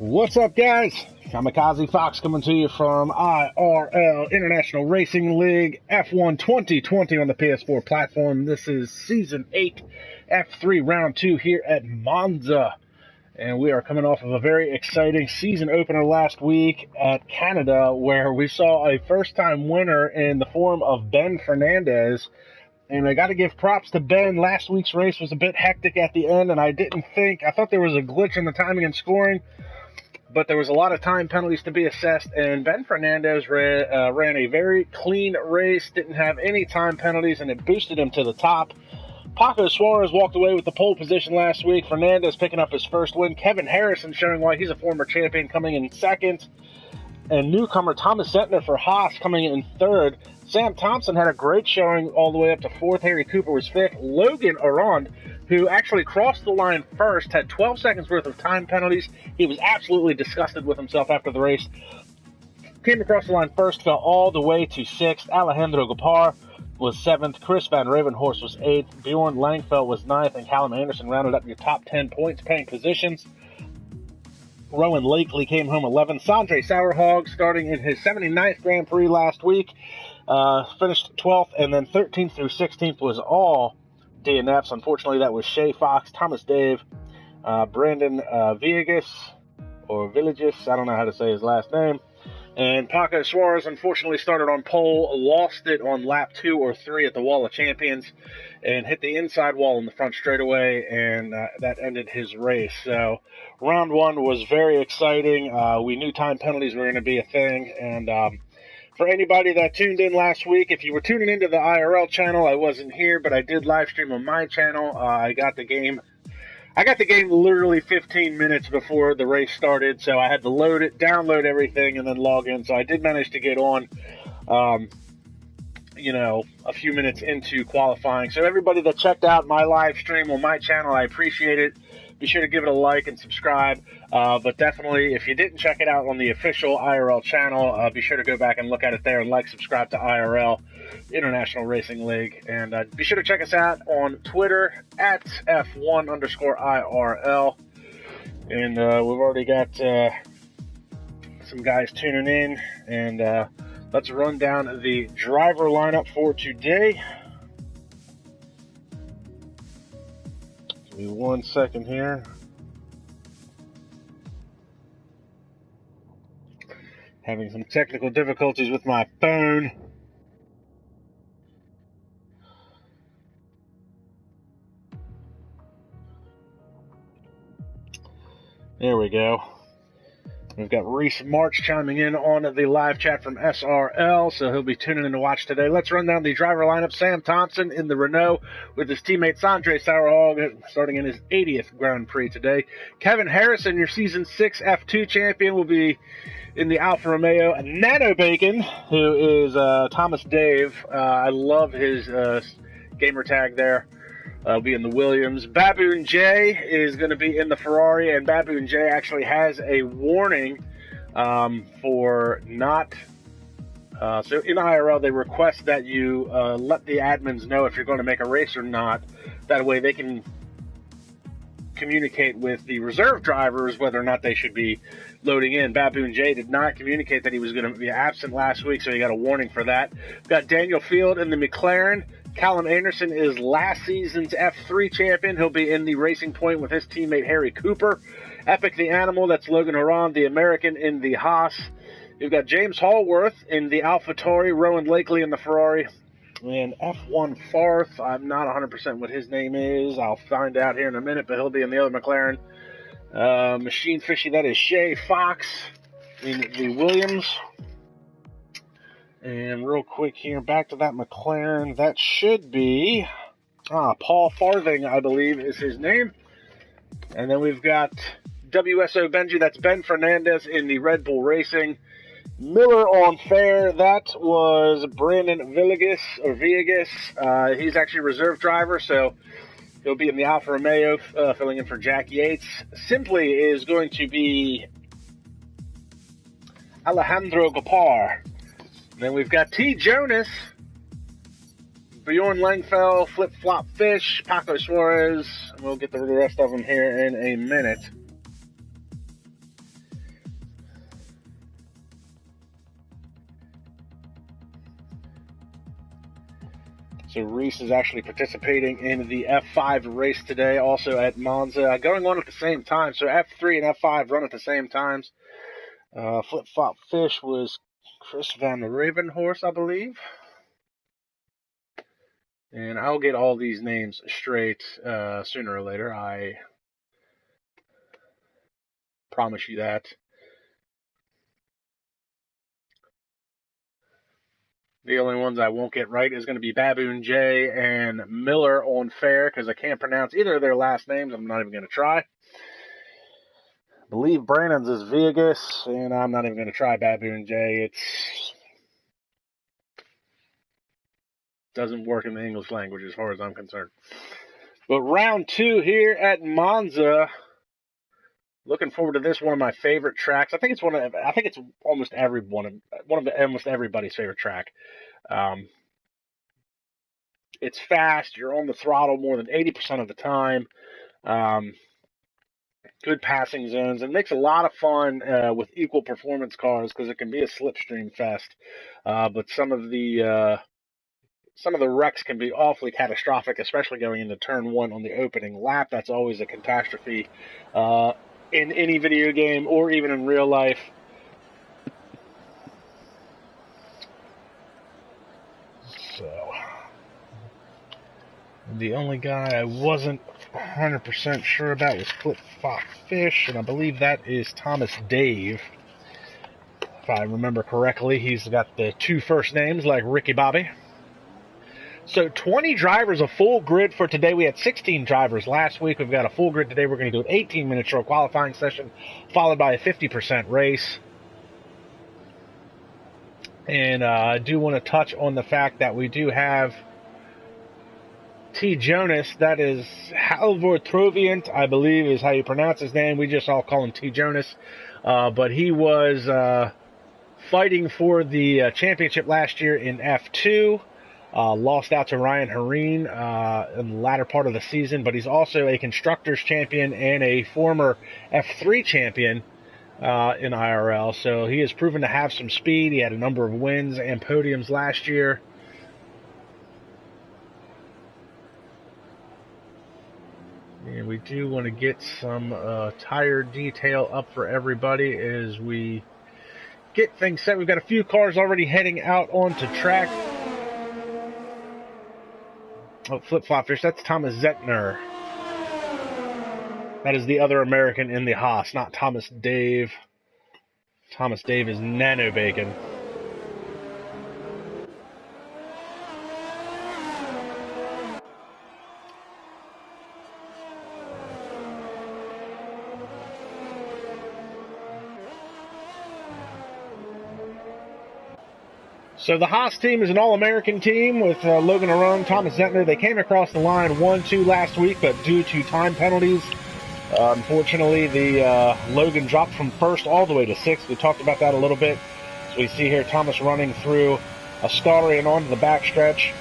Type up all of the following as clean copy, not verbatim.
What's up, guys? KAMIKAZE-FOX coming to you from IRL International Racing League F1 2020 on the PS4 platform. This is Season 8, F3 Round 2 here at Monza. And we are coming off of a very exciting season opener last week at Canada, where we saw a first-time winner in the form of Ben Fernandez. And I got to give props to Ben. Last week's race was a bit hectic at the end, and I thought there was a glitch in the timing and scoring. But there was a lot of time penalties to be assessed, and Ben Fernandez ran a very clean race, didn't have any time penalties, and it boosted him to the top. Paco Suarez walked away with the pole position last week. Fernandez picking up his first win. Kevin Harrison showing why he's a former champion, coming in second. And newcomer Thomas Zentner for Haas coming in third. Sam Thompson had a great showing all the way up to fourth. Harry Cooper was fifth. Logan Arond, who actually crossed the line first, had 12 seconds worth of time penalties. He was absolutely disgusted with himself after the race. Came across the line first, fell all the way to sixth. Alejandro Gapar was seventh. Chris Van Ravenhorst was eighth. Bjorn Langfeld was ninth, and Callum Anderson rounded up your top 10 points-paying positions. Rowan Lakely came home 11th. Sandre Sauerhog, starting in his 79th Grand Prix last week, finished 12th, and then 13th through 16th was all DNFs. Unfortunately, that was Shay Fox, Thomas Dave, Brandon Villegas, or Villages, I don't know how to say his last name. And Paco Suarez unfortunately started on pole, lost it on lap 2 or 3 at the Wall of Champions, and hit the inside wall in the front straightaway, and that ended his race. So round 1 was very exciting. We knew time penalties were going to be a thing, and for anybody that tuned in last week, if you were tuning into the IRL channel, I wasn't here, but I did live stream on my channel. I got the game literally 15 minutes before the race started, so I had to load it, download everything, and then log in. So I did manage to get on, a few minutes into qualifying. So everybody that checked out my live stream on my channel, I appreciate it. Be sure to give it a like and subscribe. But definitely, if you didn't check it out on the official IRL channel, be sure to go back and look at it there and subscribe to IRL International Racing League. And be sure to check us out on Twitter at F1_IRL. And we've already got some guys tuning in. And let's run down the driver lineup for today. Give me 1 second here. Having some technical difficulties with my phone. There we go. We've got Reese March chiming in on the live chat from SRL, so he'll be tuning in to watch today. Let's run down the driver lineup. Sam Thompson in the Renault with his teammate Sandre Sauerhog, starting in his 80th Grand Prix today. Kevin Harrison, your Season 6 F2 champion, will be in the Alfa Romeo. Nano Bacon, who is Thomas Dave. I love his gamer tag there. Be in the Williams. Baboon J is going to be in the Ferrari, and Baboon J actually has a warning for not. So in IRL, they request that you let the admins know if you're going to make a race or not. That way they can communicate with the reserve drivers whether or not they should be loading in. Baboon J did not communicate that he was going to be absent last week, so he got a warning for that. We've got Daniel Field in the McLaren. Callum Anderson is last season's F3 champion. He'll be in the Racing Point with his teammate Harry Cooper. Epic the Animal, that's Logan Arond, the American, in the Haas. You've got James Hallworth in the AlphaTauri, Rowan Lakely in the Ferrari, and F1 Farth. I'm not 100% what his name is. I'll find out here in a minute, but he'll be in the other McLaren. Machine Fishy, that is Shay Fox in the Williams. And real quick here, back to that McLaren. That should be Paul Farthing, I believe, is his name. And then we've got WSO Benji, that's Ben Fernandez in the Red Bull Racing. Miller on fair, that was Brandon Villegas. He's actually a reserve driver, so he'll be in the Alfa Romeo, filling in for Jack Yates. Simply is going to be Alejandro Gapar. Then we've got T. Jonas, Bjorn Langfeld, Flip Flop Fish, Paco Suarez. We'll get the rest of them here in a minute. So Reese is actually participating in the F5 race today, also at Monza, going on at the same time. So F3 and F5 run at the same times. Flip Flop Fish was Chris Van Ravenhorst, I believe. And I'll get all these names straight sooner or later. I promise you that. The only ones I won't get right is going to be Baboon J and Miller on Fair, because I can't pronounce either of their last names. I'm not even going to try. I believe Brandon's is Vegas, and I'm not even going to try Baboon J. It doesn't work in the English language as far as I'm concerned. But round 2 here at Monza. Looking forward to this, one of my favorite tracks. I think it's almost almost everybody's favorite track. It's fast. You're on the throttle more than 80% of the time. Good passing zones, and makes a lot of fun with equal performance cars, because it can be a slipstream fest. But some of the wrecks can be awfully catastrophic, especially going into turn 1 on the opening lap. That's always a catastrophe in any video game or even in real life. So, the only guy I wasn't 100% sure about was Flip Flop Fish, and I believe that is Thomas Dave. If I remember correctly, he's got the 2 first names like Ricky Bobby. So 20 drivers, a full grid for today. We had 16 drivers last week. We've got a full grid today. We're going to do an 18-minute short qualifying session, followed by a 50% race. And I do want to touch on the fact that we do have T. Jonas. That is Halvor Troviant, I believe is how you pronounce his name. We just all call him T. Jonas. But he was fighting for the championship last year in F2. Lost out to Ryan Hareen in the latter part of the season, but he's also a Constructors champion and a former F3 champion in IRL. So he has proven to have some speed. He had a number of wins and podiums last year. And we do want to get some tire detail up for everybody as we get things set. We've got a few cars already heading out onto track. Oh, Flip Flop Fish, that's Thomas Zettner. That is the other American in the Haas, not Thomas Dave. Thomas Dave is Nano Bacon. So the Haas team is an all-American team with Logan Arone, Thomas Zettner. They came across the line 1-2 last week, but due to time penalties, unfortunately, the Logan dropped from 1st all the way to 6th. We talked about that a little bit. So we see here Thomas running through Ascari and onto the backstretch.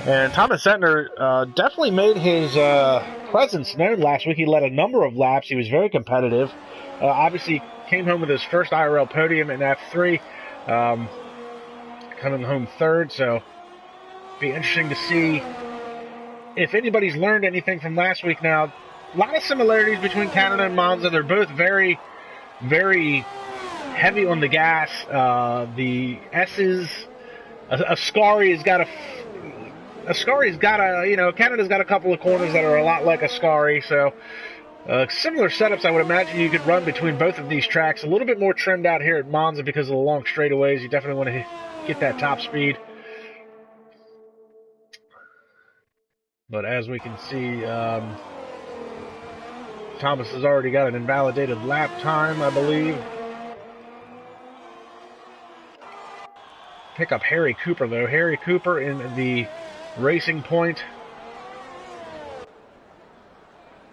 And Thomas Zettner definitely made his presence known last week. He led a number of laps. He was very competitive. Obviously, came home with his first IRL podium in F3. Coming home 3rd, so be interesting to see if anybody's learned anything from last week. Now, a lot of similarities between Canada and Monza. They're both very, very heavy on the gas. The S's, Ascari's got Canada's got a couple of corners that are a lot like Ascari, so similar setups I would imagine you could run between both of these tracks. A little bit more trimmed out here at Monza because of the long straightaways. You definitely want to get that top speed. But as we can see, Thomas has already got an invalidated lap time, I believe. Pick up Harry Cooper, though. Harry Cooper in the Racing Point.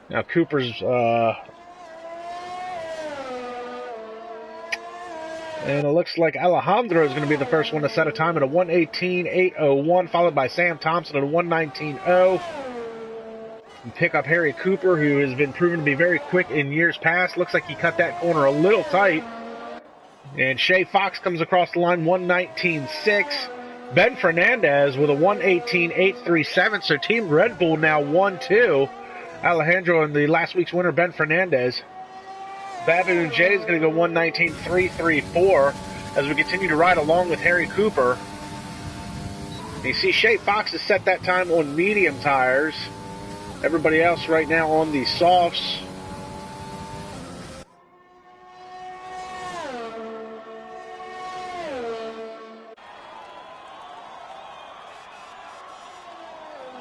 Now, Cooper's and it looks like Alejandro is going to be the first one to set a time at a 1:18.801, followed by Sam Thompson at a 1:19.0. And pick up Harry Cooper, who has been proven to be very quick in years past. Looks like he cut that corner a little tight. And Shay Fox comes across the line, 1:19.6. Ben Fernandez with a 1:18.837. So Team Red Bull now 1-2. Alejandro and the last week's winner, Ben Fernandez. Baboon J is going to go 1:19.334 as we continue to ride along with Harry Cooper. You see Shay Fox has set that time on medium tires. Everybody else right now on the softs.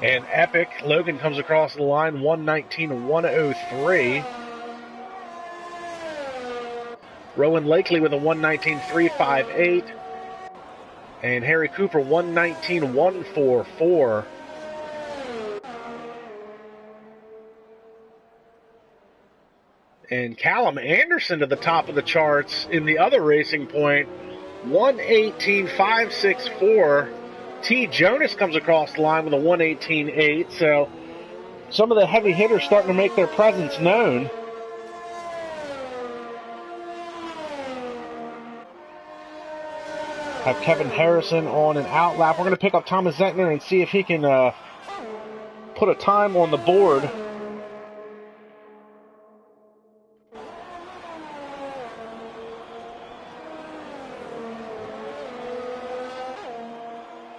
And Epic, Logan comes across the line, 1:19.103. Rowan Lakely with a 1:19.358. And Harry Cooper, 1:19.144. And Callum Anderson to the top of the charts in the other racing point, 1:18.564. T. Jonas comes across the line with a 1:18.8. So some of the heavy hitters starting to make their presence known. Have Kevin Harrison on an out lap. We're going to pick up Thomas Zentner and see if he can put a time on the board.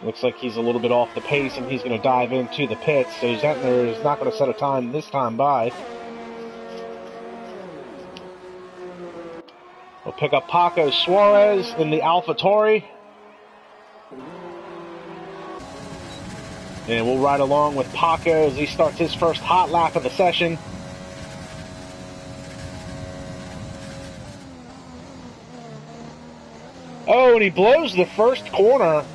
Looks like he's a little bit off the pace and he's going to dive into the pits. So Zentner is not going to set a time this time by. We'll pick up Paco Suarez in the AlphaTauri. And we'll ride along with Paco as he starts his first hot lap of the session. Oh, and he blows the first corner.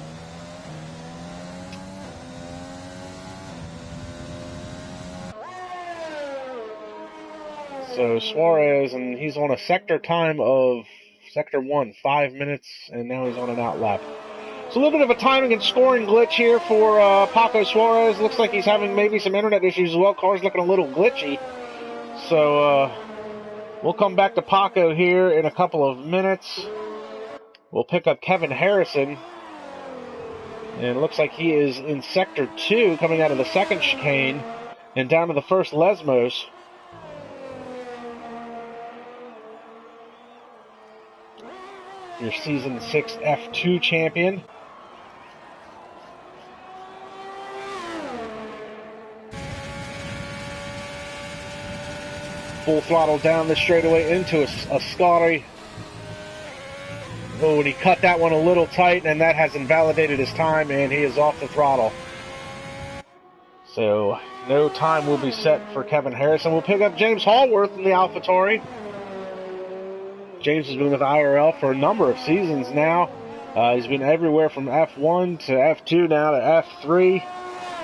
So Suarez, and he's on a sector time of sector 1, 5 minutes, and now he's on an out lap. So a little bit of a timing and scoring glitch here for Paco Suarez. Looks like he's having maybe some internet issues as well. Car's looking a little glitchy. So we'll come back to Paco here in a couple of minutes. We'll pick up Kevin Harrison. And it looks like he is in sector 2, coming out of the second chicane and down to the first Lesmos. Your Season 6 F2 champion. Full throttle down the straightaway into a Scotty. Oh, and he cut that one a little tight, and that has invalidated his time, and he is off the throttle. So, no time will be set for Kevin Harrison. We'll pick up James Hallworth in the AlphaTauri. James has been with IRL for a number of seasons now. He's been everywhere from F1 to F2 now to F3.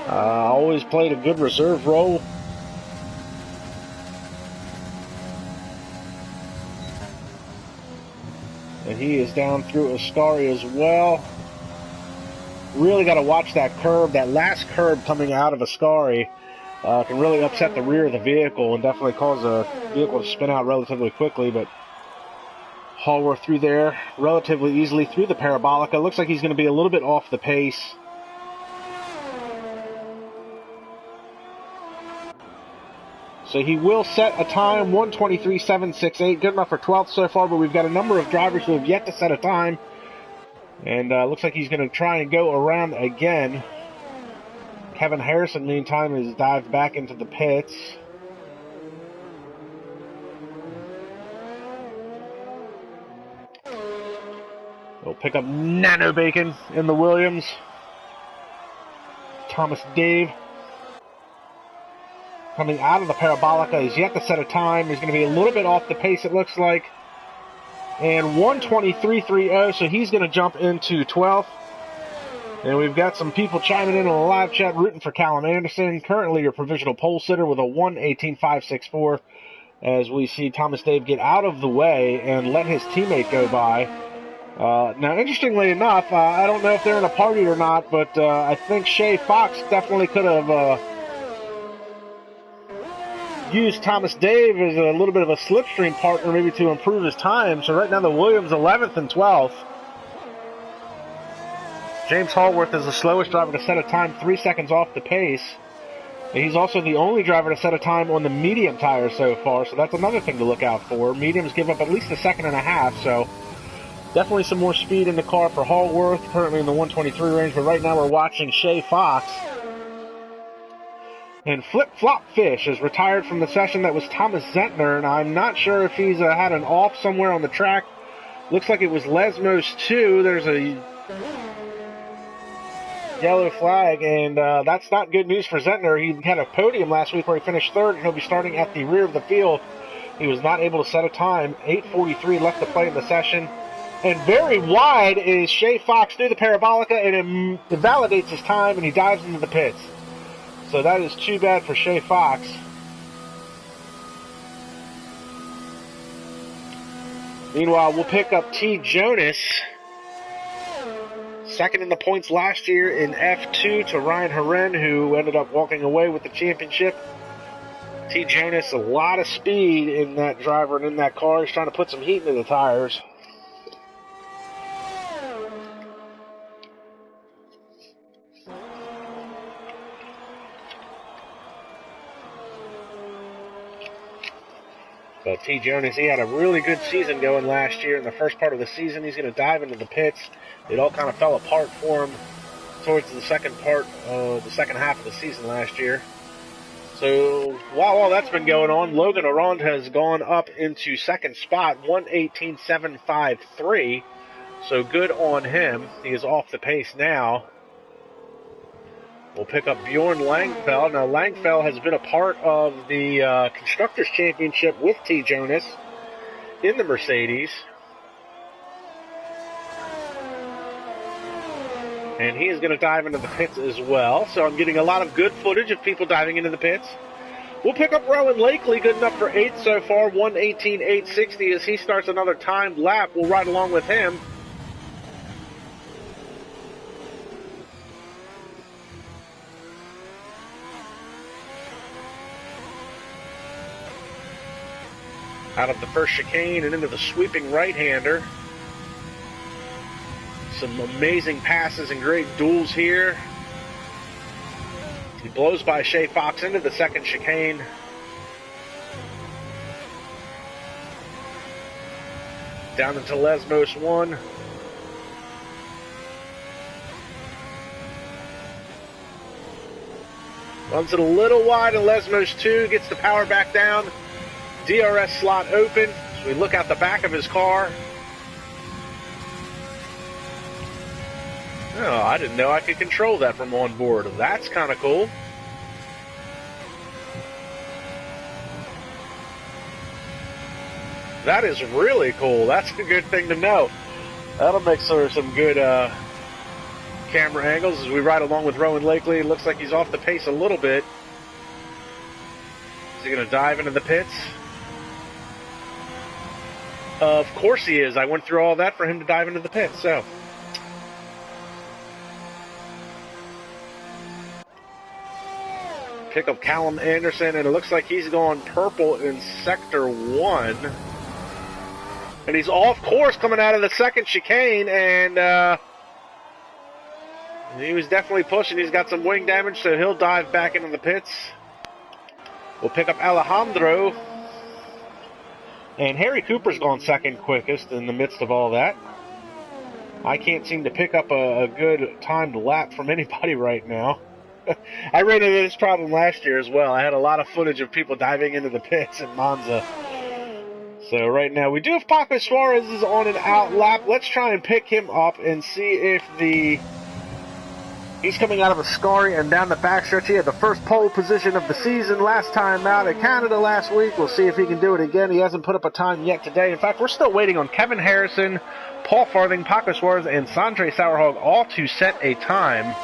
Always played a good reserve role. And he is down through Ascari as well. Really got to watch that curb. That last curb coming out of Ascari can really upset the rear of the vehicle and definitely cause a vehicle to spin out relatively quickly, but Hallworth through there relatively easily through the Parabolica. Looks like he's going to be a little bit off the pace. So he will set a time, 1:23.768. Good enough for 12th so far, but we've got a number of drivers who have yet to set a time. And looks like he's going to try and go around again. Kevin Harrison, meantime, has dived back into the pits. We'll pick up Nano Bacon in the Williams. Thomas Dave coming out of the Parabolica. He's yet to set a time. He's going to be a little bit off the pace, it looks like. And 1:23.30, so he's going to jump into 12th. And we've got some people chiming in on the live chat rooting for Callum Anderson. Currently your provisional pole sitter with a 1:18.564. As we see Thomas Dave get out of the way and let his teammate go by. Now, interestingly enough, I don't know if they're in a party or not, but I think Shay Fox definitely could have used Thomas Dave as a little bit of a slipstream partner maybe to improve his time. So right now the Williams 11th and 12th. James Hallworth is the slowest driver to set a time 3 seconds off the pace. And he's also the only driver to set a time on the medium tire so far, so that's another thing to look out for. Mediums give up at least a second and a half, so definitely some more speed in the car for Hallworth, currently in the 123 range, but right now we're watching Shay Fox. And Flip Flop Fish is retired from the session. That was Thomas Zentner, and I'm not sure if he's had an off somewhere on the track. Looks like it was Lesmos 2. There's a yellow flag, and that's not good news for Zentner. He had a podium last week where he finished third, and he'll be starting at the rear of the field. He was not able to set a time. 8:43 left to play in the session. And very wide is Shay Fox through the parabolica, and it invalidates his time, and he dives into the pits. So that is too bad for Shay Fox. Meanwhile, we'll pick up T. Jonas, second in the points last year in F2 to Ryan Herren, who ended up walking away with the championship. T. Jonas, a lot of speed in that driver and in that car. He's trying to put some heat into the tires. But T. Jonas, he had a really good season going last year. In the first part of the season, he's going to dive into the pits. It all kind of fell apart for him towards the second part of the second half of the season last year. So while all that's been going on, Logan Arond has gone up into second spot, 1:18.753. So good on him. He is off the pace now. We'll pick up Bjorn Langfell. Now, Langfell has been a part of the Constructors' Championship with T. Jonas in the Mercedes. And he is going to dive into the pits as well. So I'm getting a lot of good footage of people diving into the pits. We'll pick up Rowan Lakely, good enough for 8th so far, 1:18.860 as he starts another timed lap. We'll ride along with him. Out of the first chicane and into the sweeping right-hander. Some amazing passes and great duels here. He blows by Shay Fox into the second chicane. Down into Lesmos 1. Runs it a little wide, and Lesmos 2 gets the power back down. DRS slot open, so we look out the back of his car. Oh, I didn't know I could control that from on board. That's kind of cool. That is really cool. That's a good thing to know. That'll make sort of some good camera angles as we ride along with Rowan Lakely. It looks like he's off the pace a little bit. Is he going to dive into the pits? Of course he is. I went through all that for him to dive into the pits, so. Pick up Callum Anderson, and it looks like he's going purple in Sector 1. And he's off course coming out of the second chicane, and he was definitely pushing. He's got some wing damage, so he'll dive back into the pits. We'll pick up Alejandro. And Harry Cooper's gone second quickest in the midst of all that. I can't seem to pick up a good timed lap from anybody right now. I ran into this problem last year as well. I had a lot of footage of people diving into the pits in Monza. So right now we do have Paco Suarez is on an out lap. Let's try and pick him up and see if he's coming out of a Ascari and down the backstretch. He had the first pole position of the season last time out at Canada last week. We'll see if he can do it again. He hasn't put up a time yet today. In fact, we're still waiting on Kevin Harrison, Paul Farthing, Paco Suarez, and Sandre Sauerhog all to set a time.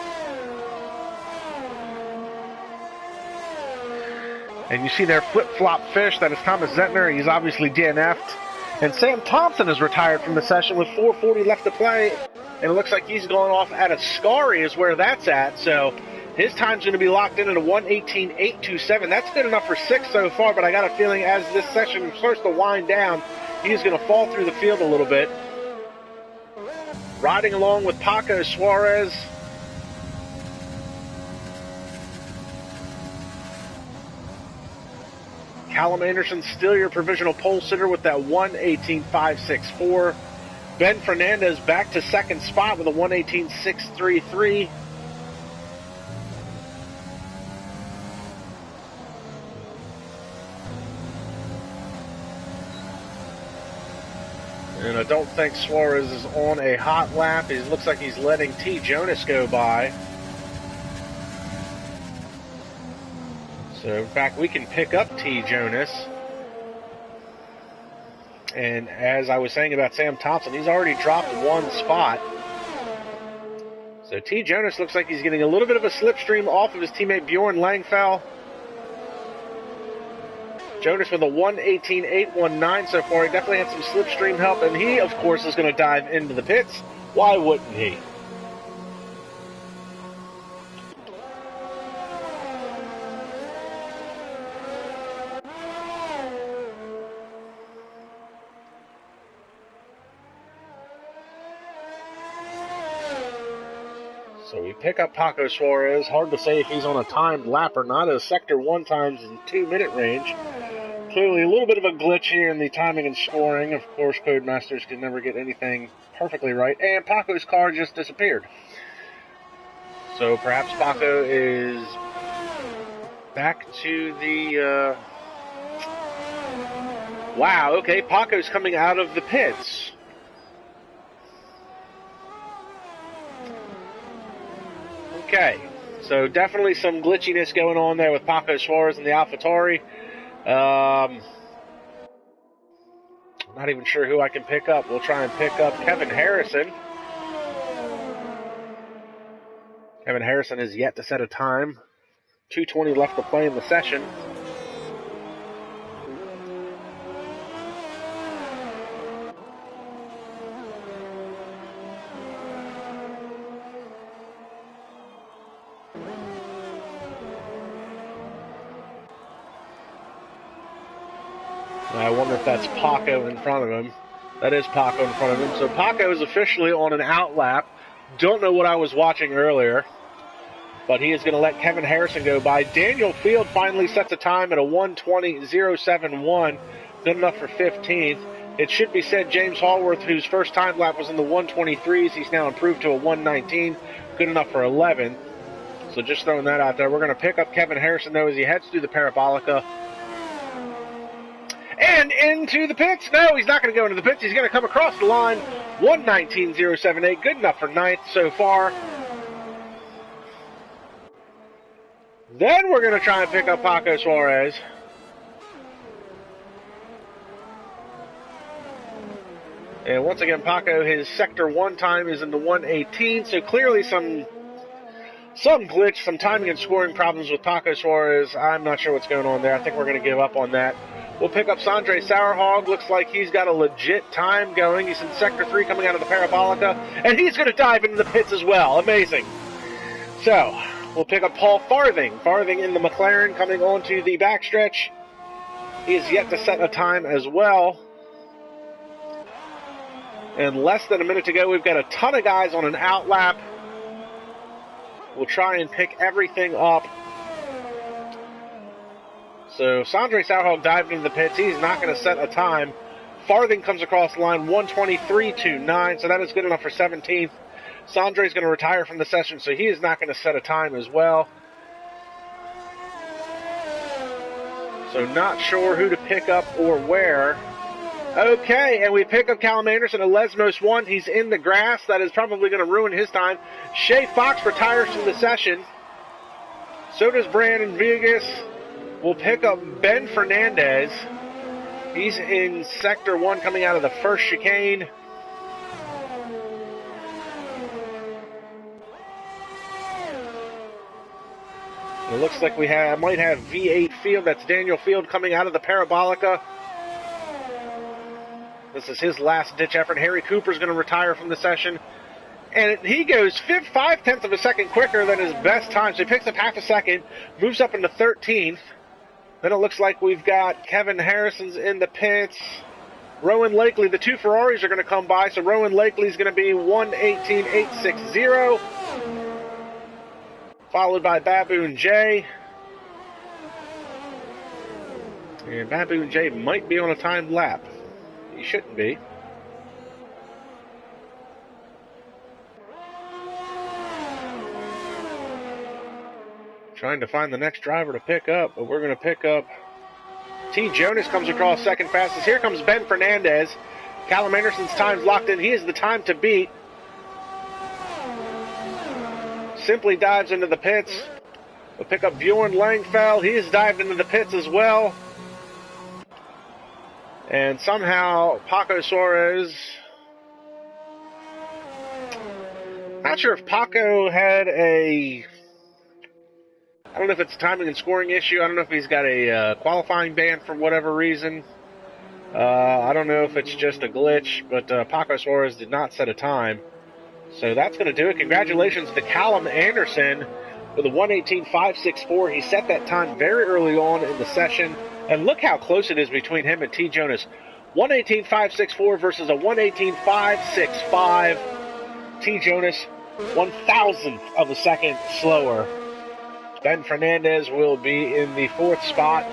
And you see there Flip-Flop Fish, that is Thomas Zentner. He's obviously DNF'd. And Sam Thompson is retired from the session with 4:40 left to play. And it looks like he's going off at Ascari is where that's at. So his time's going to be locked in at a 1:18.827. That's good enough for 6th so far, but I got a feeling as this session starts to wind down, he's going to fall through the field a little bit. riding along with Paco Suarez. Callum Anderson still your provisional pole sitter with that 1:18.564. Ben Fernandez back to second spot with a 1:18.633. And I don't think Suarez is on a hot lap. It looks like he's letting T. Jonas go by. So, in fact, we can pick up T. Jonas. And as I was saying about Sam Thompson, he's already dropped one spot. So T. Jonas looks like he's getting a little bit of a slipstream off of his teammate Bjorn Langfell. Jonas with a 1:18.819 so far. He definitely had some slipstream help, and he, of course, is going to dive into the pits. Why wouldn't he? So we pick up Paco Suarez. Hard to say if he's on a timed lap or not, as Sector 1 times in 2-minute range. Clearly a little bit of a glitch here in the timing and scoring. Of course, Codemasters can never get anything perfectly right. And Paco's car just disappeared. So perhaps Paco is back to the... Wow, okay, Paco's coming out of the pits. Okay, so definitely some glitchiness going on there with Paco Suarez and the AlphaTauri. Not even sure who I can pick up. We'll try and pick up Kevin Harrison. Kevin Harrison is yet to set a time. 2:20 left to play in the session. I wonder if that's Paco in front of him. That is Paco in front of him. So Paco is officially on an out lap. Don't know what I was watching earlier, but he is going to let Kevin Harrison go by. Daniel Field finally sets a time at a 1:20.071. Good enough for 15th. It should be said James Hallworth, whose first time lap was in the 1:23s, he's now improved to a 1:19. Good enough for 11th. So just throwing that out there. We're going to pick up Kevin Harrison, though, as he heads through the Parabolica. And into the pits. No, he's not going to go into the pits. He's going to come across the line. 1:19.078. Good enough for 9th so far. Then we're going to try and pick up Paco Suarez. And once again, Paco, his Sector 1 time is in the 1:18. So clearly some glitch, some timing and scoring problems with Paco Suarez. I'm not sure what's going on there. I think we're going to give up on that. We'll pick up Sondre Sauerhog. Looks like he's got a legit time going. He's in Sector 3 coming out of the Parabolica. And he's going to dive into the pits as well. Amazing. So, we'll pick up Paul Farthing. Farthing in the McLaren coming onto the backstretch. He is yet to set a time as well. And less than a minute to go, we've got a ton of guys on an out lap. We'll try and pick everything up. So Sondre Sauerhog dived into the pits. He's not going to set a time. Farthing comes across the line, 1:23.29, so that is good enough for 17th. Sondre's going to retire from the session, so he is not going to set a time as well. So not sure who to pick up or where. Okay, and we pick up Callum Anderson at Lesmos 1. He's in the grass. That is probably going to ruin his time. Shea Fox retires from the session. So does Brandon Vegas. We'll pick up Ben Fernandez. He's in Sector 1 coming out of the first chicane. It looks like we might have V8 Field. That's Daniel Field coming out of the Parabolica. This is his last-ditch effort. Harry Cooper's going to retire from the session. And he goes 5/10 of a second quicker than his best time. So he picks up half a second, moves up into 13th. Then it looks like we've got Kevin Harrison's in the pits. Rowan Lakely, the two Ferraris are going to come by, so Rowan Lakely is going to be 1:18.860, followed by Baboon J. And Baboon J might be on a timed lap. He shouldn't be. Trying to find the next driver to pick up, but we're going to pick up T. Jonas. Comes across second fastest. Here comes Ben Fernandez. Callum Anderson's time's locked in. He is the time to beat. Simply dives into the pits. We'll pick up Bjorn Langfell. He has dived into the pits as well. And somehow Paco Suarez... Not sure if Paco had a... I don't know if it's a timing and scoring issue. I don't know if he's got a qualifying ban for whatever reason. I don't know if it's just a glitch, but Paco Suarez did not set a time. So that's going to do it. Congratulations to Callum Anderson with a 1:18.564. He set that time very early on in the session. And look how close it is between him and T. Jonas. 1:18.564 versus a 1:18.565. T. Jonas, 1,000th of a second slower. Ben Fernandez will be in the fourth spot.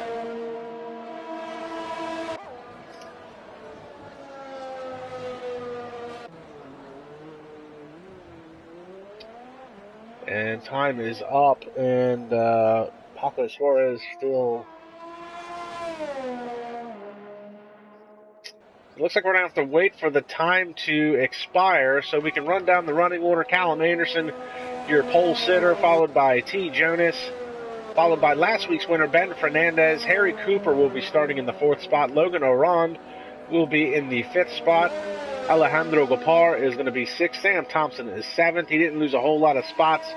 And time is up, and Paco Suarez still... It looks like we're going to have to wait for the time to expire so we can run down the running order. Callum Anderson, your pole sitter, followed by T. Jonas, followed by last week's winner, Ben Fernandez. Harry Cooper will be starting in the fourth spot. Logan Orand will be in the fifth spot. Alejandro Gopar is going to be sixth. Sam Thompson is seventh. He didn't lose a whole lot of spots,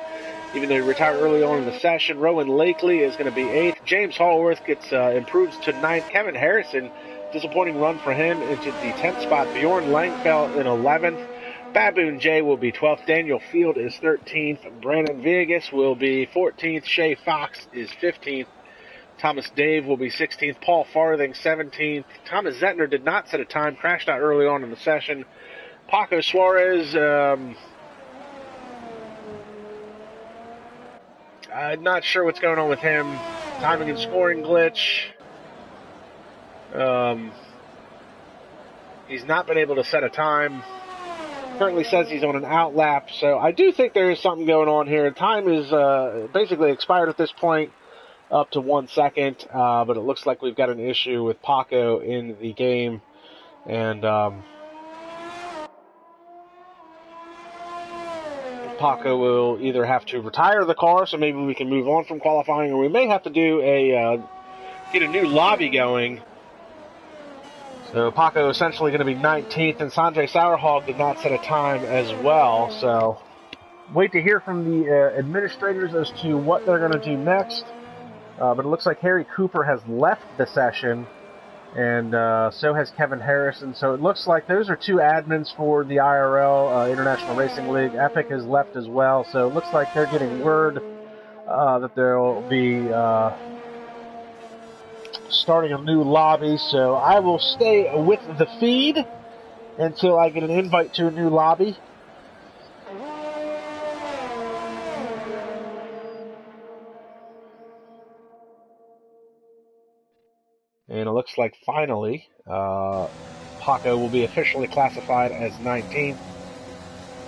even though he retired early on in the session. Rowan Lakely is going to be eighth. James Hallworth gets improves to ninth. Kevin Harrison, disappointing run for him, into the 10th spot. Bjorn Langfell in 11th. Baboon J will be 12th. Daniel Field is 13th. Brandon Vegas will be 14th. Shay Fox is 15th. Thomas Dave will be 16th. Paul Farthing 17th. Thomas Zettner did not set a time, crashed out early on in the session. Paco Suarez, I'm not sure what's going on with him. Timing and scoring glitch. He's not been able to set a time. Currently says he's on an out lap, so I do think there is something going on here. Time is basically expired at this point, up to 1 second, but it looks like we've got an issue with Paco in the game, and Paco will either have to retire the car, so maybe we can move on from qualifying, or we may have to do get a new lobby going. So Paco essentially going to be 19th, and Sanjay Sauerhog did not set a time as well. So wait to hear from the administrators as to what they're going to do next. But it looks like Harry Cooper has left the session, and so has Kevin Harrison. So it looks like those are two admins for the IRL, International Racing League. Epic has left as well. So it looks like they're getting word that they'll be... starting a new lobby, so I will stay with the feed until I get an invite to a new lobby. And it looks like finally Paco will be officially classified as 19th.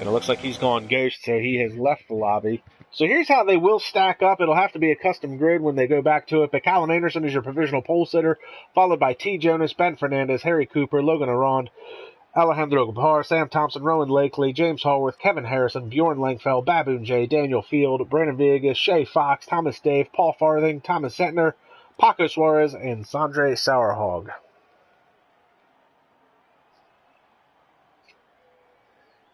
And it looks like he's gone ghost, so he has left the lobby. So here's how they will stack up. It'll have to be a custom grid when they go back to it. But Callum Anderson is your provisional pole sitter, followed by T. Jonas, Ben Fernandez, Harry Cooper, Logan Orand, Alejandro Gopar, Sam Thompson, Rowan Lakely, James Hallworth, Kevin Harrison, Bjorn Langfell, Baboon J, Daniel Field, Brandon Villegas, Shay Fox, Thomas Dave, Paul Farthing, Thomas Zettner, Paco Suarez, and Sanjay Sauerhog.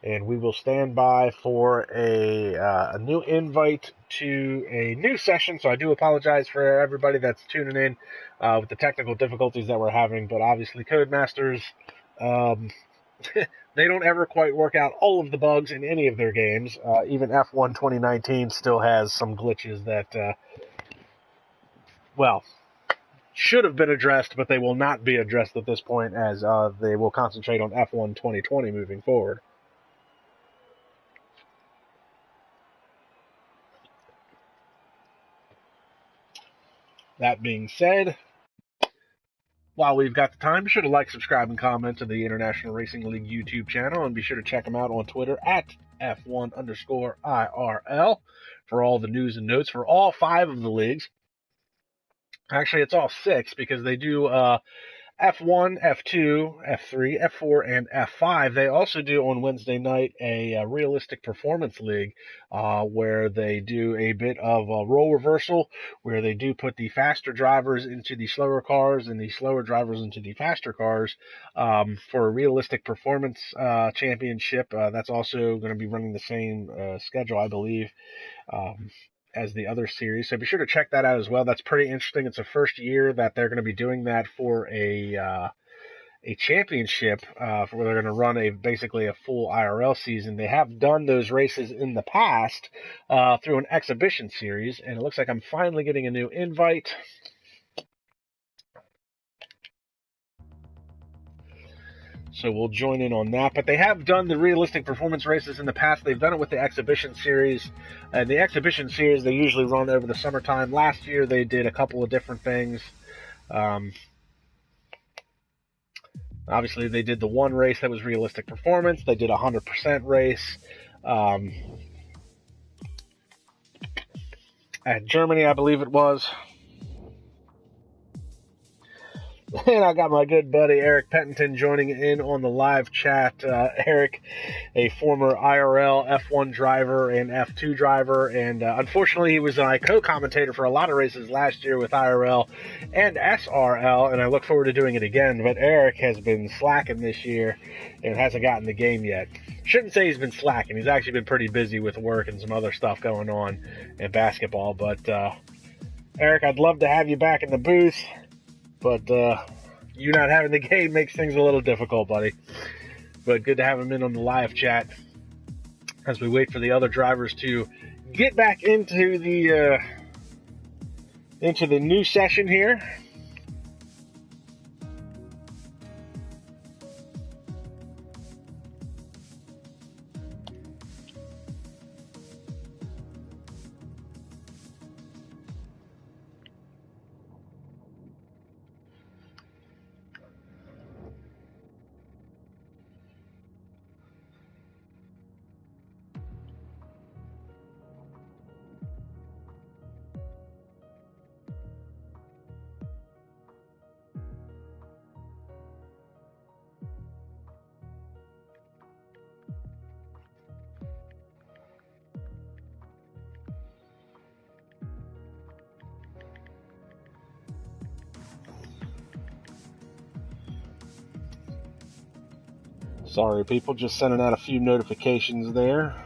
And we will stand by for a new invite to a new session. So I do apologize for everybody that's tuning in with the technical difficulties that we're having. But obviously, Codemasters, they don't ever quite work out all of the bugs in any of their games. Even F1 2019 still has some glitches that, well, should have been addressed, but they will not be addressed at this point, as they will concentrate on F1 2020 moving forward. That being said, while we've got the time, be sure to like, subscribe, and comment to the International Racing League YouTube channel, and be sure to check them out on Twitter at F1_IRL for all the news and notes for all 5 of the leagues. Actually, it's all 6, because they do F1, F2, F3, F4, and F5. They also do on Wednesday night a realistic performance league where they do a bit of a role reversal, where they do put the faster drivers into the slower cars and the slower drivers into the faster cars for a realistic performance championship. That's also going to be running the same schedule, I believe, as the other series. So be sure to check that out as well. That's pretty interesting. It's the first year that they're going to be doing that for a championship, for where they're going to run basically a full IRL season. They have done those races in the past through an exhibition series, and it looks like I'm finally getting a new invite. So we'll join in on that. But they have done the realistic performance races in the past. They've done it with the exhibition series. And the exhibition series, they usually run over the summertime. Last year, they did a couple of different things. Obviously, they did the one race that was realistic performance. They did a 100% race. At Germany, I believe it was. And I got my good buddy Eric Pettington joining in on the live chat. Eric, a former IRL F1 driver and F2 driver, and unfortunately he was my co-commentator for a lot of races last year with IRL and SRL, and I look forward to doing it again. But Eric has been slacking this year and hasn't gotten the game yet. Shouldn't say he's been slacking. He's actually been pretty busy with work and some other stuff going on in basketball. But Eric, I'd love to have you back in the booth. But you not having the game makes things a little difficult, buddy. But good to have him in on the live chat as we wait for the other drivers to get back into the new session here. Sorry, people, just sending out a few notifications there.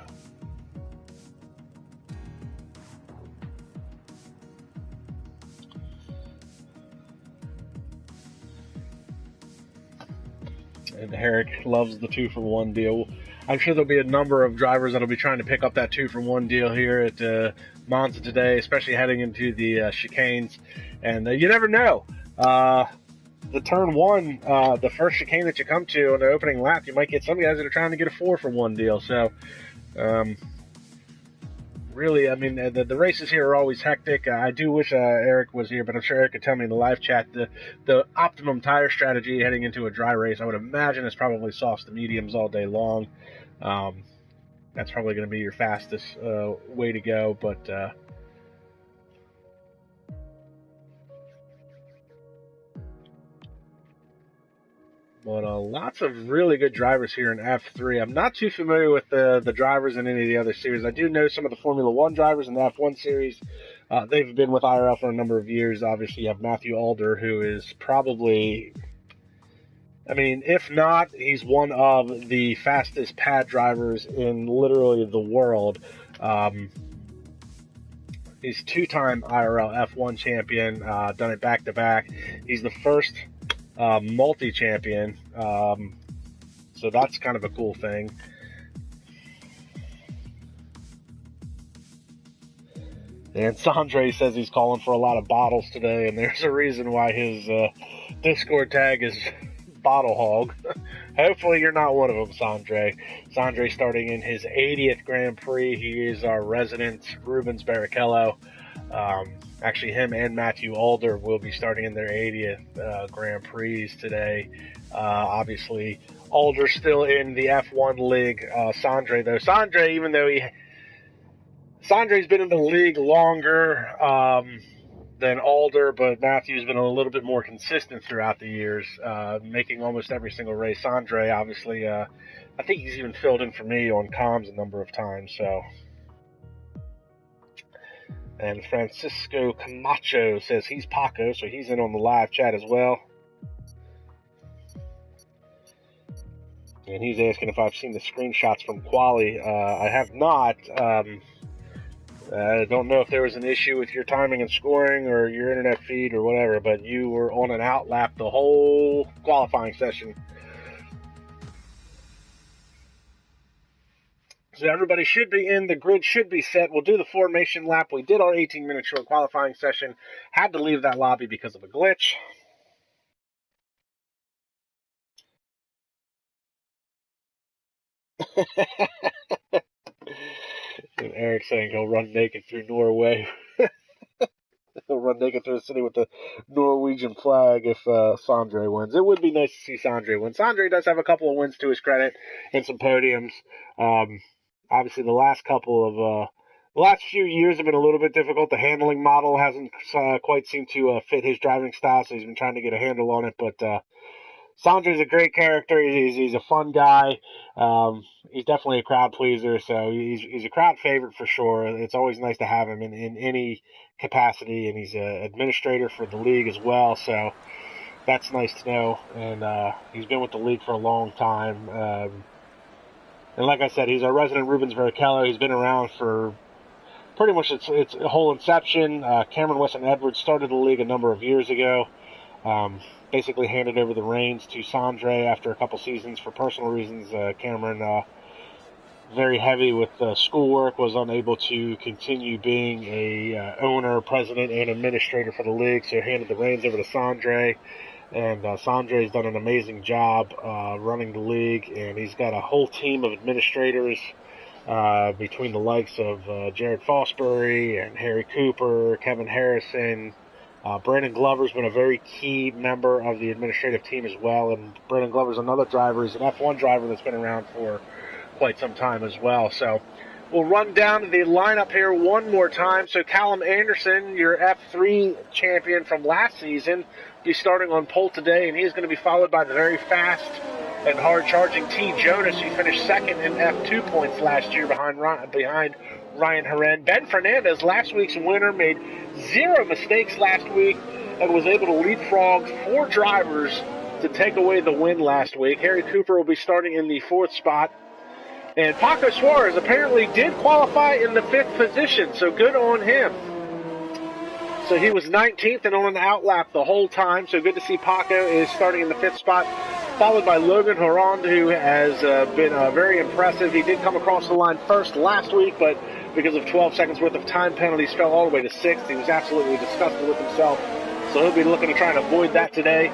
And Herrick loves the 2-for-1 deal. I'm sure there'll be a number of drivers that'll be trying to pick up that 2-for-1 deal here at Monza today, especially heading into the chicanes. And you never know. The turn 1, the first chicane that you come to on the opening lap, you might get some guys that are trying to get a 4-for-1 deal. So, really, I mean, the races here are always hectic. I do wish Eric was here, but I'm sure Eric could tell me in the live chat the optimum tire strategy heading into a dry race. I would imagine it's probably softs to mediums all day long. That's probably going to be your fastest way to go, but lots of really good drivers here in F3. I'm not too familiar with the drivers in any of the other series. I do know some of the Formula 1 drivers in the F1 series. They've been with IRL for a number of years. Obviously, you have Matthew Alder, who is probably, I mean, if not, he's one of the fastest pad drivers in literally the world. He's 2-time IRL F1 champion, done it back-to-back. He's the first multi-champion, so that's kind of a cool thing. And Sandre says he's calling for a lot of bottles today, and there's a reason why his Discord tag is Bottle Hog. Hopefully you're not one of them, Sandre. Sandre starting in his 80th Grand Prix. He is our resident Rubens Barrichello. Actually, him and Matthew Alder will be starting in their 80th Grand Prix today. Obviously, Alder's still in the F1 league. Sandre, though. Sandre's been in the league longer than Alder, but Matthew's been a little bit more consistent throughout the years, making almost every single race. Sandre, obviously, I think he's even filled in for me on comms a number of times. So, and Francisco Camacho says he's Paco, so he's in on the live chat as well. And he's asking if I've seen the screenshots from Quali. I have not. I don't know if there was an issue with your timing and scoring or your internet feed or whatever, but you were on an outlap the whole qualifying session. So everybody should be in. The grid should be set. We'll do the formation lap. We did our 18-minute short qualifying session. Had to leave that lobby because of a glitch. And Eric saying he'll run naked through Norway. He'll run naked through the city with the Norwegian flag if Sandre wins. It would be nice to see Sandre win. Sandre does have a couple of wins to his credit and some podiums. Obviously, the last few years have been a little bit difficult. The handling model hasn't quite seemed to fit his driving style, so he's been trying to get a handle on it. But Sandre's a great character. He's a fun guy. He's definitely a crowd pleaser, so he's a crowd favorite for sure. It's always nice to have him in any capacity, and he's an administrator for the league as well, so that's nice to know. And he's been with the league for a long time. And like I said, he's our resident Rubens Barrichello. He's been around for pretty much its whole inception. Cameron Weston Edwards started the league a number of years ago. Basically handed over the reins to Sandre after a couple seasons for personal reasons. Cameron, very heavy with schoolwork, was unable to continue being a owner, president, and administrator for the league, so handed the reins over to Sandre. And Sandre's done an amazing job running the league, and he's got a whole team of administrators between the likes of Jared Fosbury and Harry Cooper, Kevin Harrison. Brandon Glover's been a very key member of the administrative team as well, and Brandon Glover's another driver. He's an F1 driver that's been around for quite some time as well. So we'll run down the lineup here one more time. So Callum Anderson, your F3 champion from last season, will be starting on pole today, and he's going to be followed by the very fast and hard-charging T. Jonas, who finished second in F2 points last year behind Ryan Herren. Ben Fernandez, last week's winner, made 0 mistakes last week and was able to leapfrog 4 drivers to take away the win last week. Harry Cooper will be starting in the 4th spot. And Paco Suarez apparently did qualify in the 5th position, so good on him. So he was 19th and on an outlap the whole time, so good to see Paco is starting in the 5th spot, followed by Logan Horand, who has been very impressive. He did come across the line first last week, but because of 12 seconds worth of time penalties, fell all the way to 6th. He was absolutely disgusted with himself, so he'll be looking to try and avoid that today.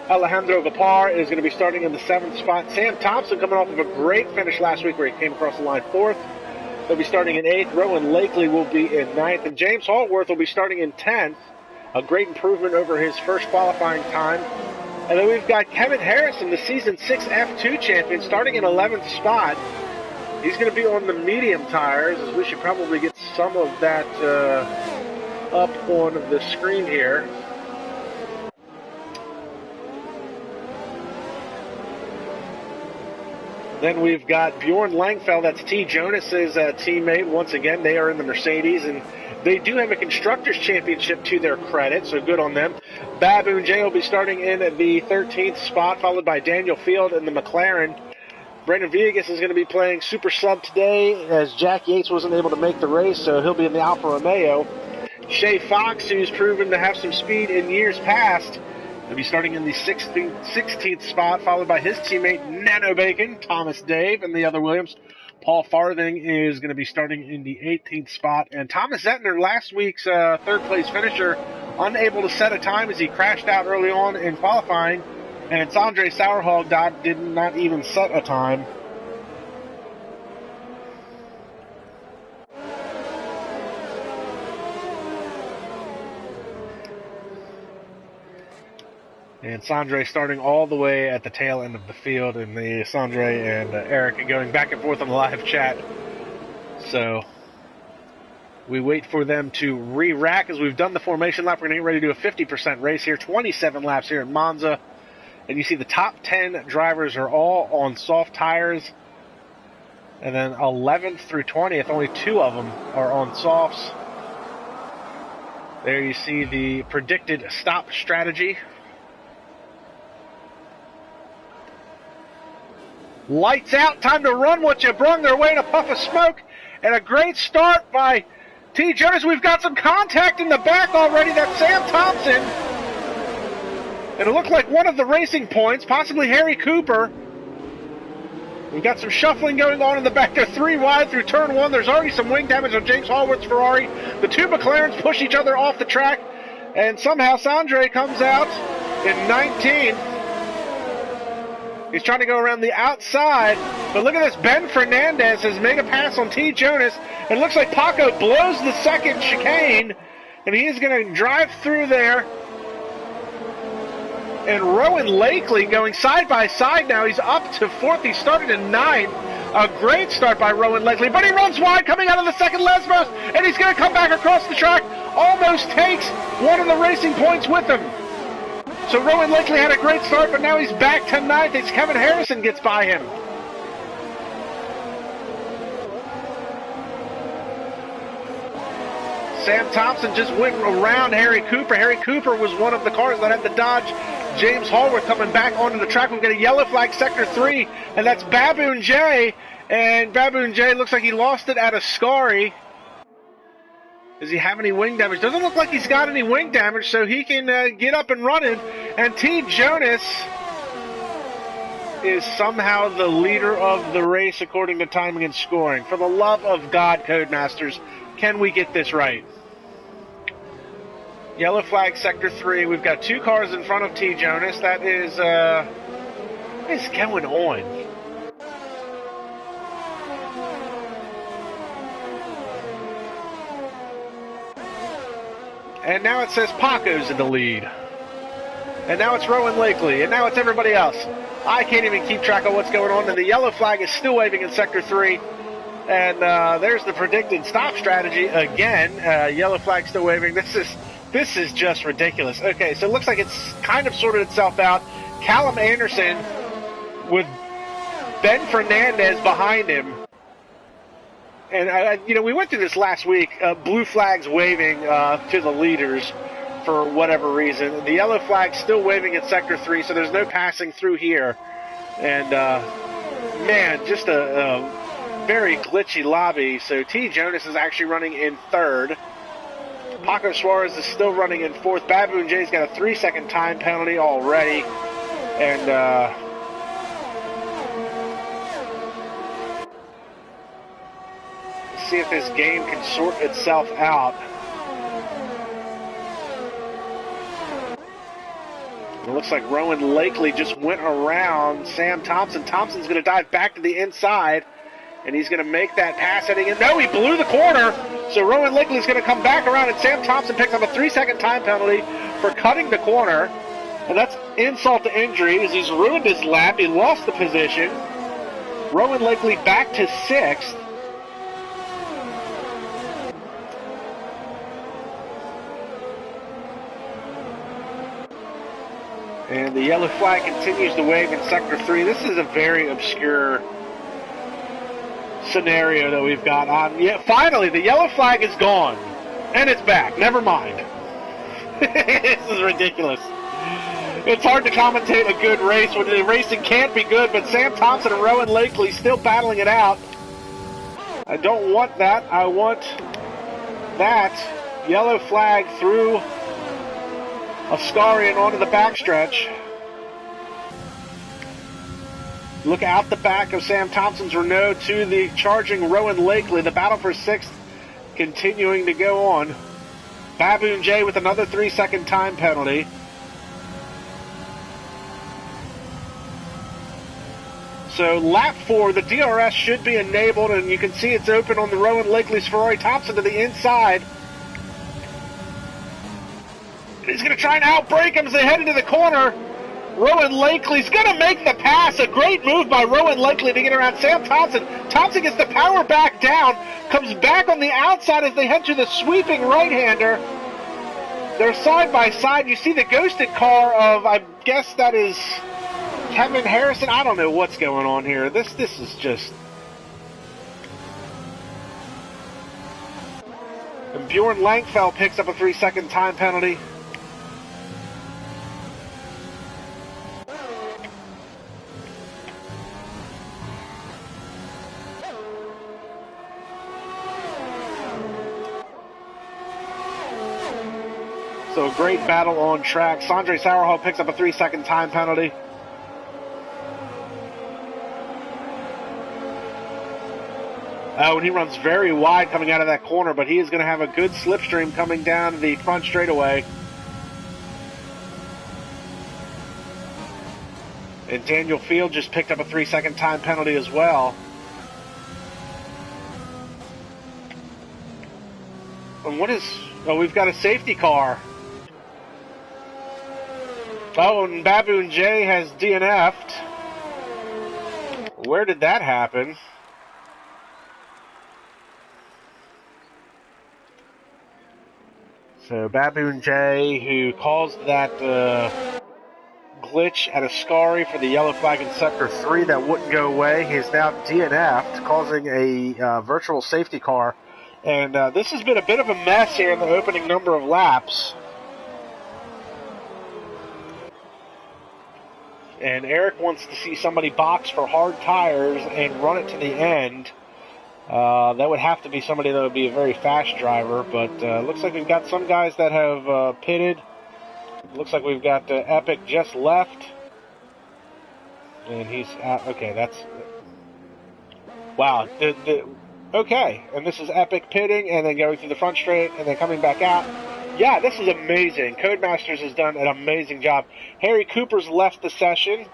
Alejandro Vapar is going to be starting in the 7th spot. Sam Thompson, coming off of a great finish last week where he came across the line 4th. He'll be starting in 8th. Rowan Lakely will be in 9th. And James Haltworth will be starting in 10th. A great improvement over his first qualifying time. And then we've got Kevin Harrison, the Season 6 F2 champion, starting in 11th spot. He's going to be on the medium tires, as we should probably get some of that up on the screen here. Then we've got Bjorn Langfeld, that's T. Jonas's teammate. Once again, they are in the Mercedes, and they do have a Constructors' Championship to their credit, so good on them. Baboon J will be starting in the 13th spot, followed by Daniel Field in the McLaren. Brandon Villegas is going to be playing Super Sub today, as Jack Yates wasn't able to make the race, so he'll be in the Alfa Romeo. Shea Fox, who's proven to have some speed in years past, will be starting in the 16th spot, followed by his teammate Nano Bacon, Thomas Dave, and the other Williams. Paul Farthing is going to be starting in the 18th spot. And Thomas Zettner, last week's third-place finisher, unable to set a time as he crashed out early on in qualifying. And Sondre Sauerhog did not even set a time. And Sondre starting all the way at the tail end of the field, and the Sondre and Eric going back and forth on the live chat. So we wait for them to re-rack as we've done the formation lap. We're going to get ready to do a 50% race here, 27 laps here at Monza. And you see the top 10 drivers are all on soft tires. And then 11th through 20th, only 2 of them are on softs. There you see the predicted stop strategy. Lights out, time to run what you brung their way in a puff of smoke. And a great start by T. Jonas. We've got some contact in the back already. That's Sam Thompson. And it looked like one of the racing points, possibly Harry Cooper. We've got some shuffling going on in the back. They're 3 wide through turn 1. There's already some wing damage on James Hallworth's Ferrari. The 2 McLarens push each other off the track. And somehow Sondre comes out in 19th. He's trying to go around the outside, but look at this. Ben Fernandez has made a pass on T. Jonas. It looks like Paco blows the second chicane, and he is going to drive through there. And Rowan Lakely going side by side now. He's up to 4th. He started in 9th. A great start by Rowan Lakely, but he runs wide coming out of the second Lesmos, and he's going to come back across the track. Almost takes one of the racing points with him. So Rowan Lakely had a great start, but now he's back to 9th as Kevin Harrison gets by him. Sam Thompson just went around Harry Cooper. Harry Cooper was one of the cars that had the Dodge James Hallworth coming back onto the track. We've got a yellow flag, sector 3, and that's Baboon J. And Baboon J looks like he lost it at Ascari. Does he have any wing damage? Doesn't look like he's got any wing damage, so he can get up and running. And T. Jonas is somehow the leader of the race according to timing and scoring. For the love of God, Codemasters, can we get this right? Yellow flag, sector 3. We've got 2 cars in front of T. Jonas. That is, what is going on? And now it says Paco's in the lead. And now it's Rowan Lakely. And now it's everybody else. I can't even keep track of what's going on. And the yellow flag is still waving in sector 3. And there's the predicted stop strategy again. Yellow flag still waving. This is just ridiculous. Okay, so it looks like it's kind of sorted itself out. Callum Anderson with Ben Fernandez behind him. And, we went through this last week, blue flags waving to the leaders for whatever reason. The yellow flag still waving at sector 3, so there's no passing through here. And, man, just a very glitchy lobby. So T. Jonas is actually running in 3rd. Paco Suarez is still running in 4th. Baboon J's got a 3-second time penalty already. And, see if this game can sort itself out. It looks like Rowan Lakely just went around Sam Thompson. Thompson's going to dive back to the inside, and he's going to make that pass heading in. No, he blew the corner, so Rowan Lakely's going to come back around, and Sam Thompson picks up a 3-second time penalty for cutting the corner. And that's insult to injury as he's ruined his lap. He lost the position. Rowan Lakely back to 6th. And the yellow flag continues to wave in sector 3. This is a very obscure scenario that we've got on. Yeah, finally, the yellow flag is gone. And it's back. Never mind. This is ridiculous. It's hard to commentate a good race when the racing can't be good, but Sam Thompson and Rowan Lakely still battling it out. I don't want that. I want that yellow flag through Ascari and onto the backstretch. Look out the back of Sam Thompson's Renault to the charging Rowan Lakely. The battle for 6th continuing to go on. Baboon J with another 3-second time penalty. So lap 4, the DRS should be enabled, and you can see it's open on the Rowan Lakely's Ferrari. Thompson to the inside. He's going to try and outbrake him as they head into the corner. Rowan Lakely's going to make the pass. A great move by Rowan Lakely to get around Sam Thompson. Thompson gets the power back down, comes back on the outside as they head to the sweeping right-hander. They're side by side. You see the ghosted car of, I guess that is Kevin Harrison. I don't know what's going on here. This is just... And Bjorn Langfeld picks up a 3-second time penalty. So a great battle on track. Sondre Sauerholt picks up a 3-second time penalty. Oh, and he runs very wide coming out of that corner, but he is going to have a good slipstream coming down the front straightaway. And Daniel Field just picked up a 3-second time penalty as well. And what is... Oh, we've got a safety car. Oh, and Baboon J has DNF'd. Where did that happen? So Baboon J, who caused that glitch at Ascari for the yellow flag in Sector 3 that wouldn't go away, he is now DNF'd, causing a virtual safety car. And this has been a bit of a mess here in the opening number of laps. And Eric wants to see somebody box for hard tires and run it to the end. That would have to be somebody that would be a very fast driver, but looks like we've got some guys that have pitted. Looks like we've got Epic just left. And he's out. Okay, that's... Wow. Okay, and this is Epic pitting and then going through the front straight and then coming back out. Yeah, this is amazing. Codemasters has done an amazing job. Harry Cooper's left the session,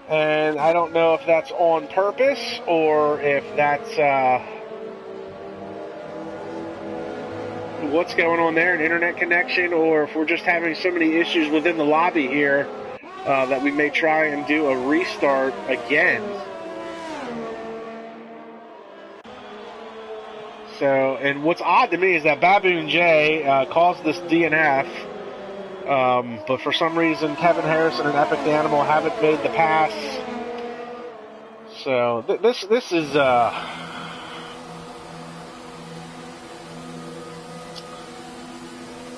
and I don't know if that's on purpose or if that's what's going on there, an internet connection, or if we're just having so many issues within the lobby here that we may try and do a restart again. So, and what's odd to me is that Baboon J caused this DNF, but for some reason Kevin Harrison and Epic the Animal haven't made the pass. So this is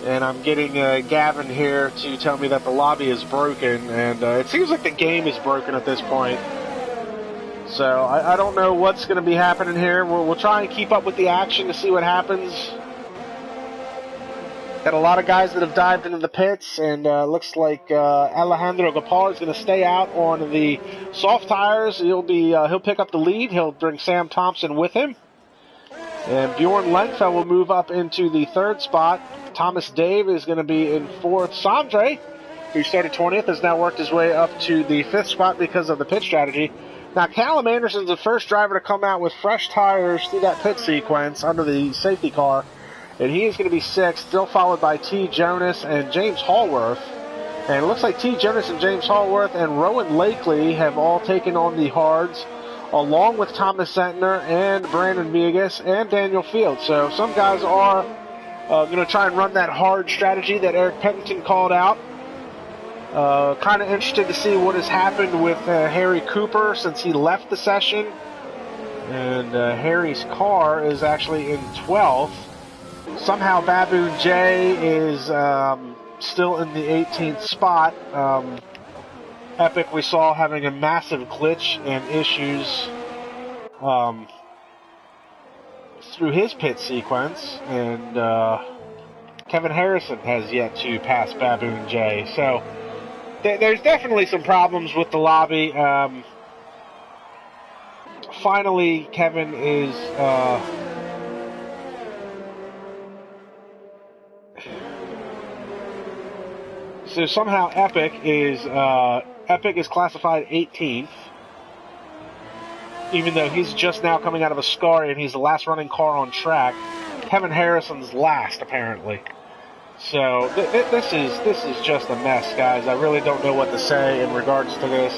and I'm getting Gavin here to tell me that the lobby is broken, and it seems like the game is broken at this point. So I don't know what's going to be happening here. We'll try and keep up with the action to see what happens. Got a lot of guys that have dived into the pits, and looks like Alejandro Gapar is going to stay out on the soft tires. He'll pick up the lead. He'll bring Sam Thompson with him, and Bjorn Langfeld will move up into the 3rd spot. Thomas Dave is going to be in 4th. Sondre, who started 20th, has now worked his way up to the 5th spot because of the pit strategy. Now, Callum Anderson's the first driver to come out with fresh tires through that pit sequence under the safety car, and he is going to be 6th, still followed by T. Jonas and James Hallworth. And it looks like T. Jonas and James Hallworth and Rowan Lakely have all taken on the hards, along with Thomas Sentner and Brandon Viegas and Daniel Field. So some guys are going to try and run that hard strategy that Eric Pennington called out. Kind of interested to see what has happened with Harry Cooper since he left the session. And Harry's car is actually in 12th. Somehow Baboon J is still in the 18th spot. Epic we saw having a massive glitch and issues through his pit sequence. And Kevin Harrison has yet to pass Baboon J. So there's definitely some problems with the lobby. finally, Kevin is so somehow Epic is classified 18th, even though he's just now coming out of a scar and he's the last running car on track. Kevin Harrison's last, apparently. So this is just a mess, guys. I really don't know what to say in regards to this.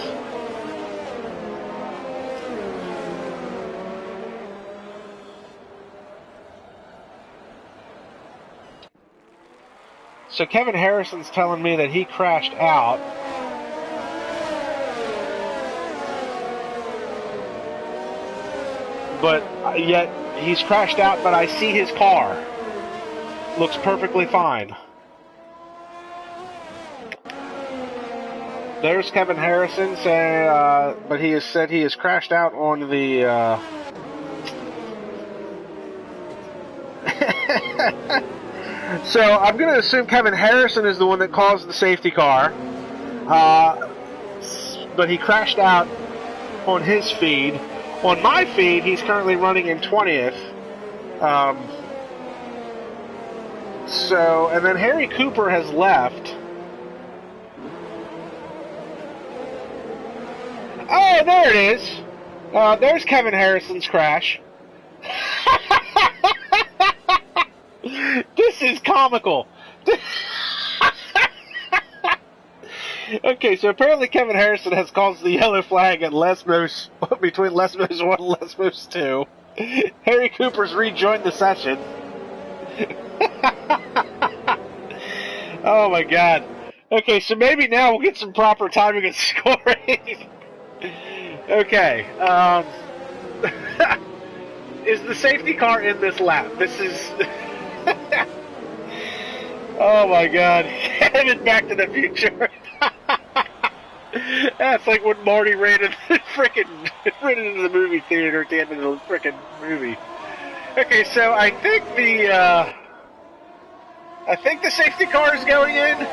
So Kevin Harrison's telling me that he crashed out. But yet he's crashed out, but I see his car. Looks perfectly fine. There's Kevin Harrison saying, but he has said he has crashed out on the, So I'm going to assume Kevin Harrison is the one that caused the safety car. But he crashed out on his feed. On my feed, he's currently running in 20th. So, and then Harry Cooper has left. Oh, there it is. There's Kevin Harrison's crash. This is comical. Okay, so apparently Kevin Harrison has caused the yellow flag at Lesmos, between Lesmos 1 and Lesmos 2. Harry Cooper's rejoined the session. Oh my god. Okay, so maybe now we'll get some proper timing and scoring. Okay, is the safety car in this lap? This is... Oh my god. Kevin Back to the Future. That's like when Marty ran into the movie theater at the end of the frickin' movie. Okay, so I think the safety car is going in.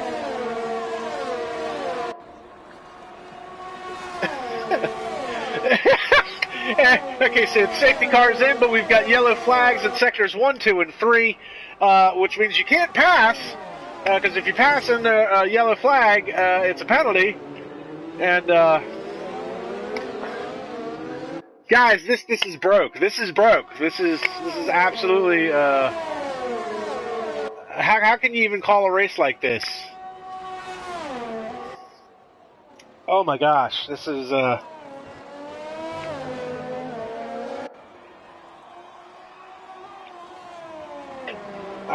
Okay, so the safety car is in, but we've got yellow flags in sectors 1, 2, and 3, which means you can't pass, because if you pass in the yellow flag, it's a penalty. And guys, this is broke. This is broke. This is absolutely. How can you even call a race like this? Oh my gosh, this is. I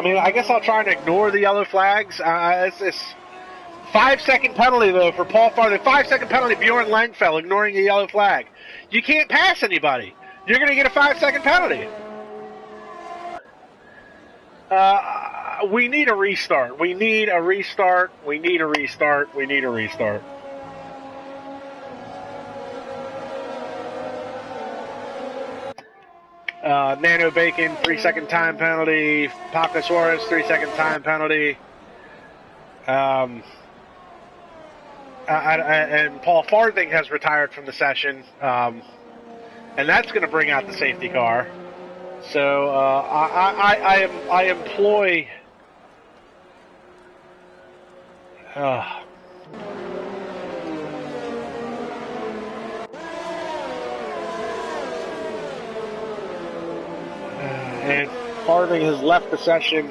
mean, I guess I'll try and ignore the yellow flags. It's this 5-second penalty, though, for Paul Farthing. 5-second penalty, Bjorn Langfell, ignoring the yellow flag. You can't pass anybody. You're going to get a 5-second penalty. We need a restart. We need a restart. We need a restart. We need a restart. Nano Bacon, 3-second time penalty. Papa Suarez, 3-second time penalty. And Paul Farthing has retired from the session. And that's going to bring out the safety car. So I employ. And Farthing has left the session.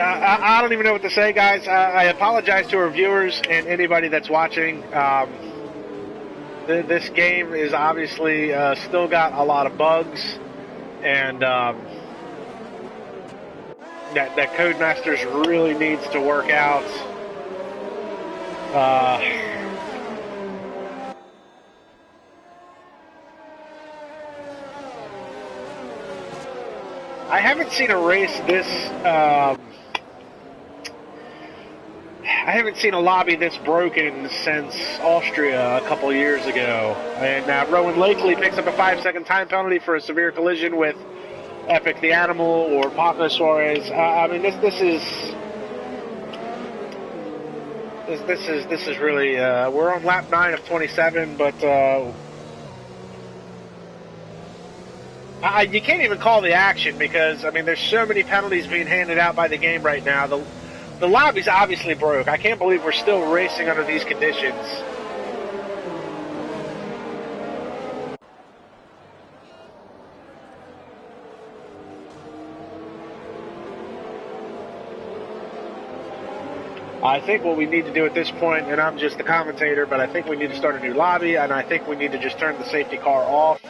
I don't even know what to say, guys. I apologize to our viewers and anybody that's watching. This game is obviously still got a lot of bugs, and that Codemasters really needs to work out. I haven't seen a race this. I haven't seen a lobby this broken since Austria a couple years ago. And Rowan Lakely picks up a 5-second time penalty for a severe collision with Epic the Animal or Paco Suarez. I mean, this is. This is really, we're on lap 9 of 27, but you can't even call the action because, I mean, there's so many penalties being handed out by the game right now. The lobby's obviously broke. I can't believe we're still racing under these conditions. I think what we need to do at this point, and I'm just the commentator, but I think we need to start a new lobby, and I think we need to just turn the safety car off.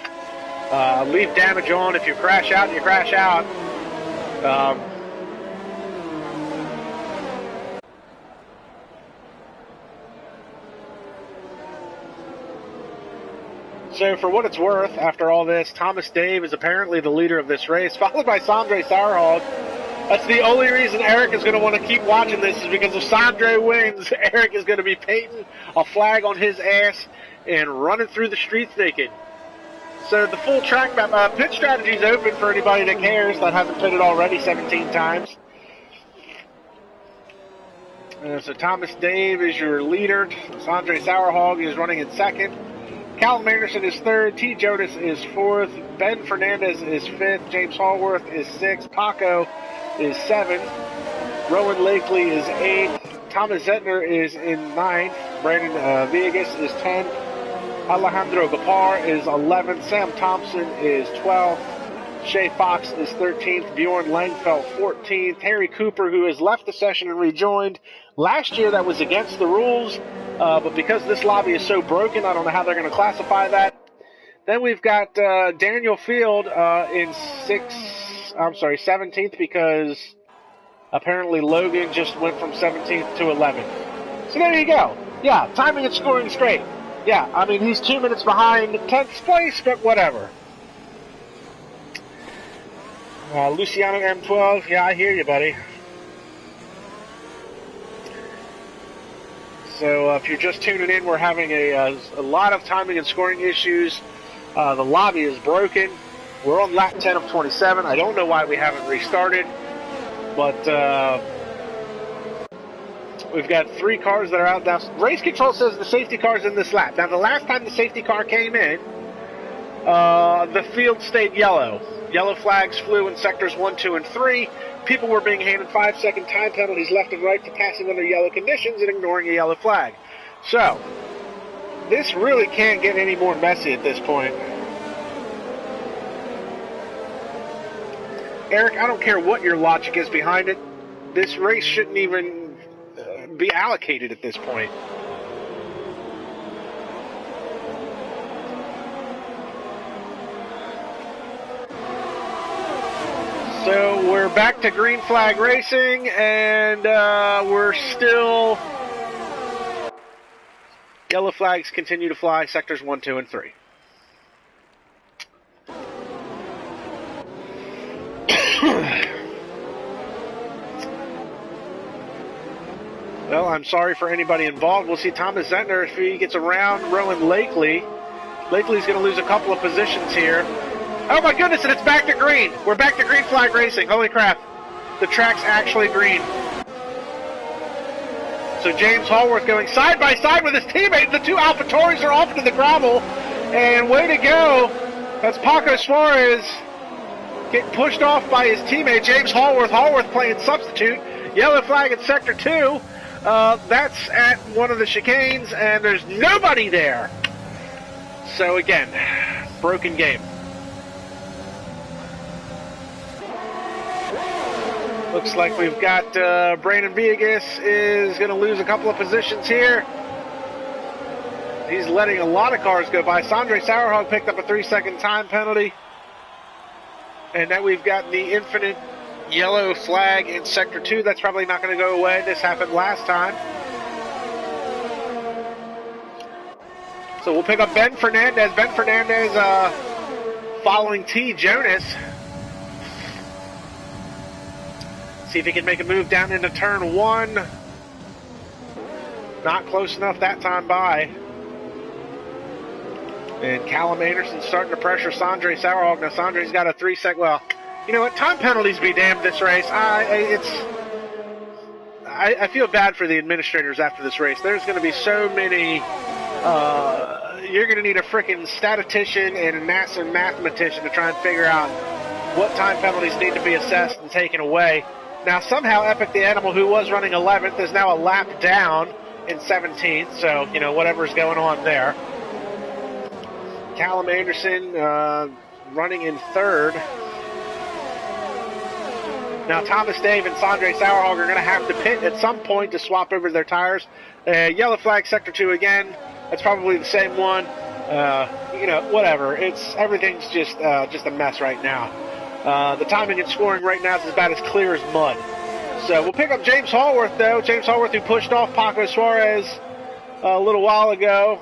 Leave damage on. If you crash out, you crash out. So for what it's worth, after all this, Thomas Dave is apparently the leader of this race, followed by Sandre Sauerhog. That's the only reason Eric is going to want to keep watching this, is because if Sandre wins, Eric is going to be painting a flag on his ass and running through the streets naked. So the full track map, pit strategy is open for anybody that cares, that hasn't pitted already 17 times. So Thomas Dave is your leader. Sandre Sauerhog is running in second. Callum Anderson is third. T. Jonas is fourth. Ben Fernandez is fifth. James Hallworth is sixth. Paco is seventh. Rowan Lakely is eighth. Thomas Zettner is in ninth. Brandon Villegas is 10th. Alejandro Gapar is 11th. Sam Thompson is 12th. Shay Fox is 13th. Bjorn Langfeld 14th. Harry Cooper, who has left the session and rejoined. Last year that was against the rules, but because this lobby is so broken, I don't know how they're going to classify that. Then we've got Daniel Field in 17th, because apparently Logan just went from 17th to 11th. So there you go. Yeah, timing and scoring is great. Yeah, I mean, he's 2 minutes behind 10th place, but whatever. Luciano M12, yeah, I hear you, buddy. So if you're just tuning in, we're having a lot of timing and scoring issues. The lobby is broken. We're on lap 10 of 27. I don't know why we haven't restarted, but we've got 3 cars that are out now. Race control says the safety car's in this lap. Now, the last time the safety car came in, the field stayed yellow. Yellow flags flew in sectors 1, 2, and 3. People were being handed 5-second time penalties left and right for passing under yellow conditions and ignoring a yellow flag. So, this really can't get any more messy at this point. Eric, I don't care what your logic is behind it. This race shouldn't even be allocated at this point. So we're back to green flag racing, and we're still... Yellow flags continue to fly, sectors 1, 2, and 3. Well, I'm sorry for anybody involved. We'll see Thomas Zettner if he gets around Rowan Lakely. Lakely's going to lose a couple of positions here. Oh my goodness, and it's back to green. We're back to green flag racing. Holy crap. The track's actually green. So James Hallworth going side by side with his teammate. The 2 AlphaTauris are off into the gravel. And way to go. That's Paco Suarez getting pushed off by his teammate, James Hallworth. Hallworth playing substitute. Yellow flag at sector 2. That's at one of the chicanes, and there's nobody there. So again, broken game. Looks like we've got Brandon Villegas is going to lose a couple of positions here. He's letting a lot of cars go by. Sandre Sauerhog picked up a 3-second time penalty. And then we've got the infinite yellow flag in sector 2. That's probably not going to go away. This happened last time. So we'll pick up Ben Fernandez. Ben Fernandez following T. Jonas. See if he can make a move down into turn 1. Not close enough that time by. And Callum Anderson starting to pressure Sandre Sauerhog. Now Sandre's got a 3-second. Well, you know what? Time penalties be damned this race. I feel bad for the administrators after this race. There's going to be so many. You're going to need a freaking statistician and a NASA mathematician to try and figure out what time penalties need to be assessed and taken away. Now, somehow, Epic the Animal, who was running 11th, is now a lap down in 17th. So, you know, whatever's going on there. Callum Anderson running in 3rd. Now, Thomas Dave and Sandre Sauerhog are going to have to pit at some point to swap over their tires. Yellow flag, Sector 2 again. That's probably the same one. You know, whatever. Everything's just a mess right now. The timing and scoring right now is about as clear as mud. So we'll pick up James Hallworth, though. James Hallworth, who pushed off Paco Suarez a little while ago.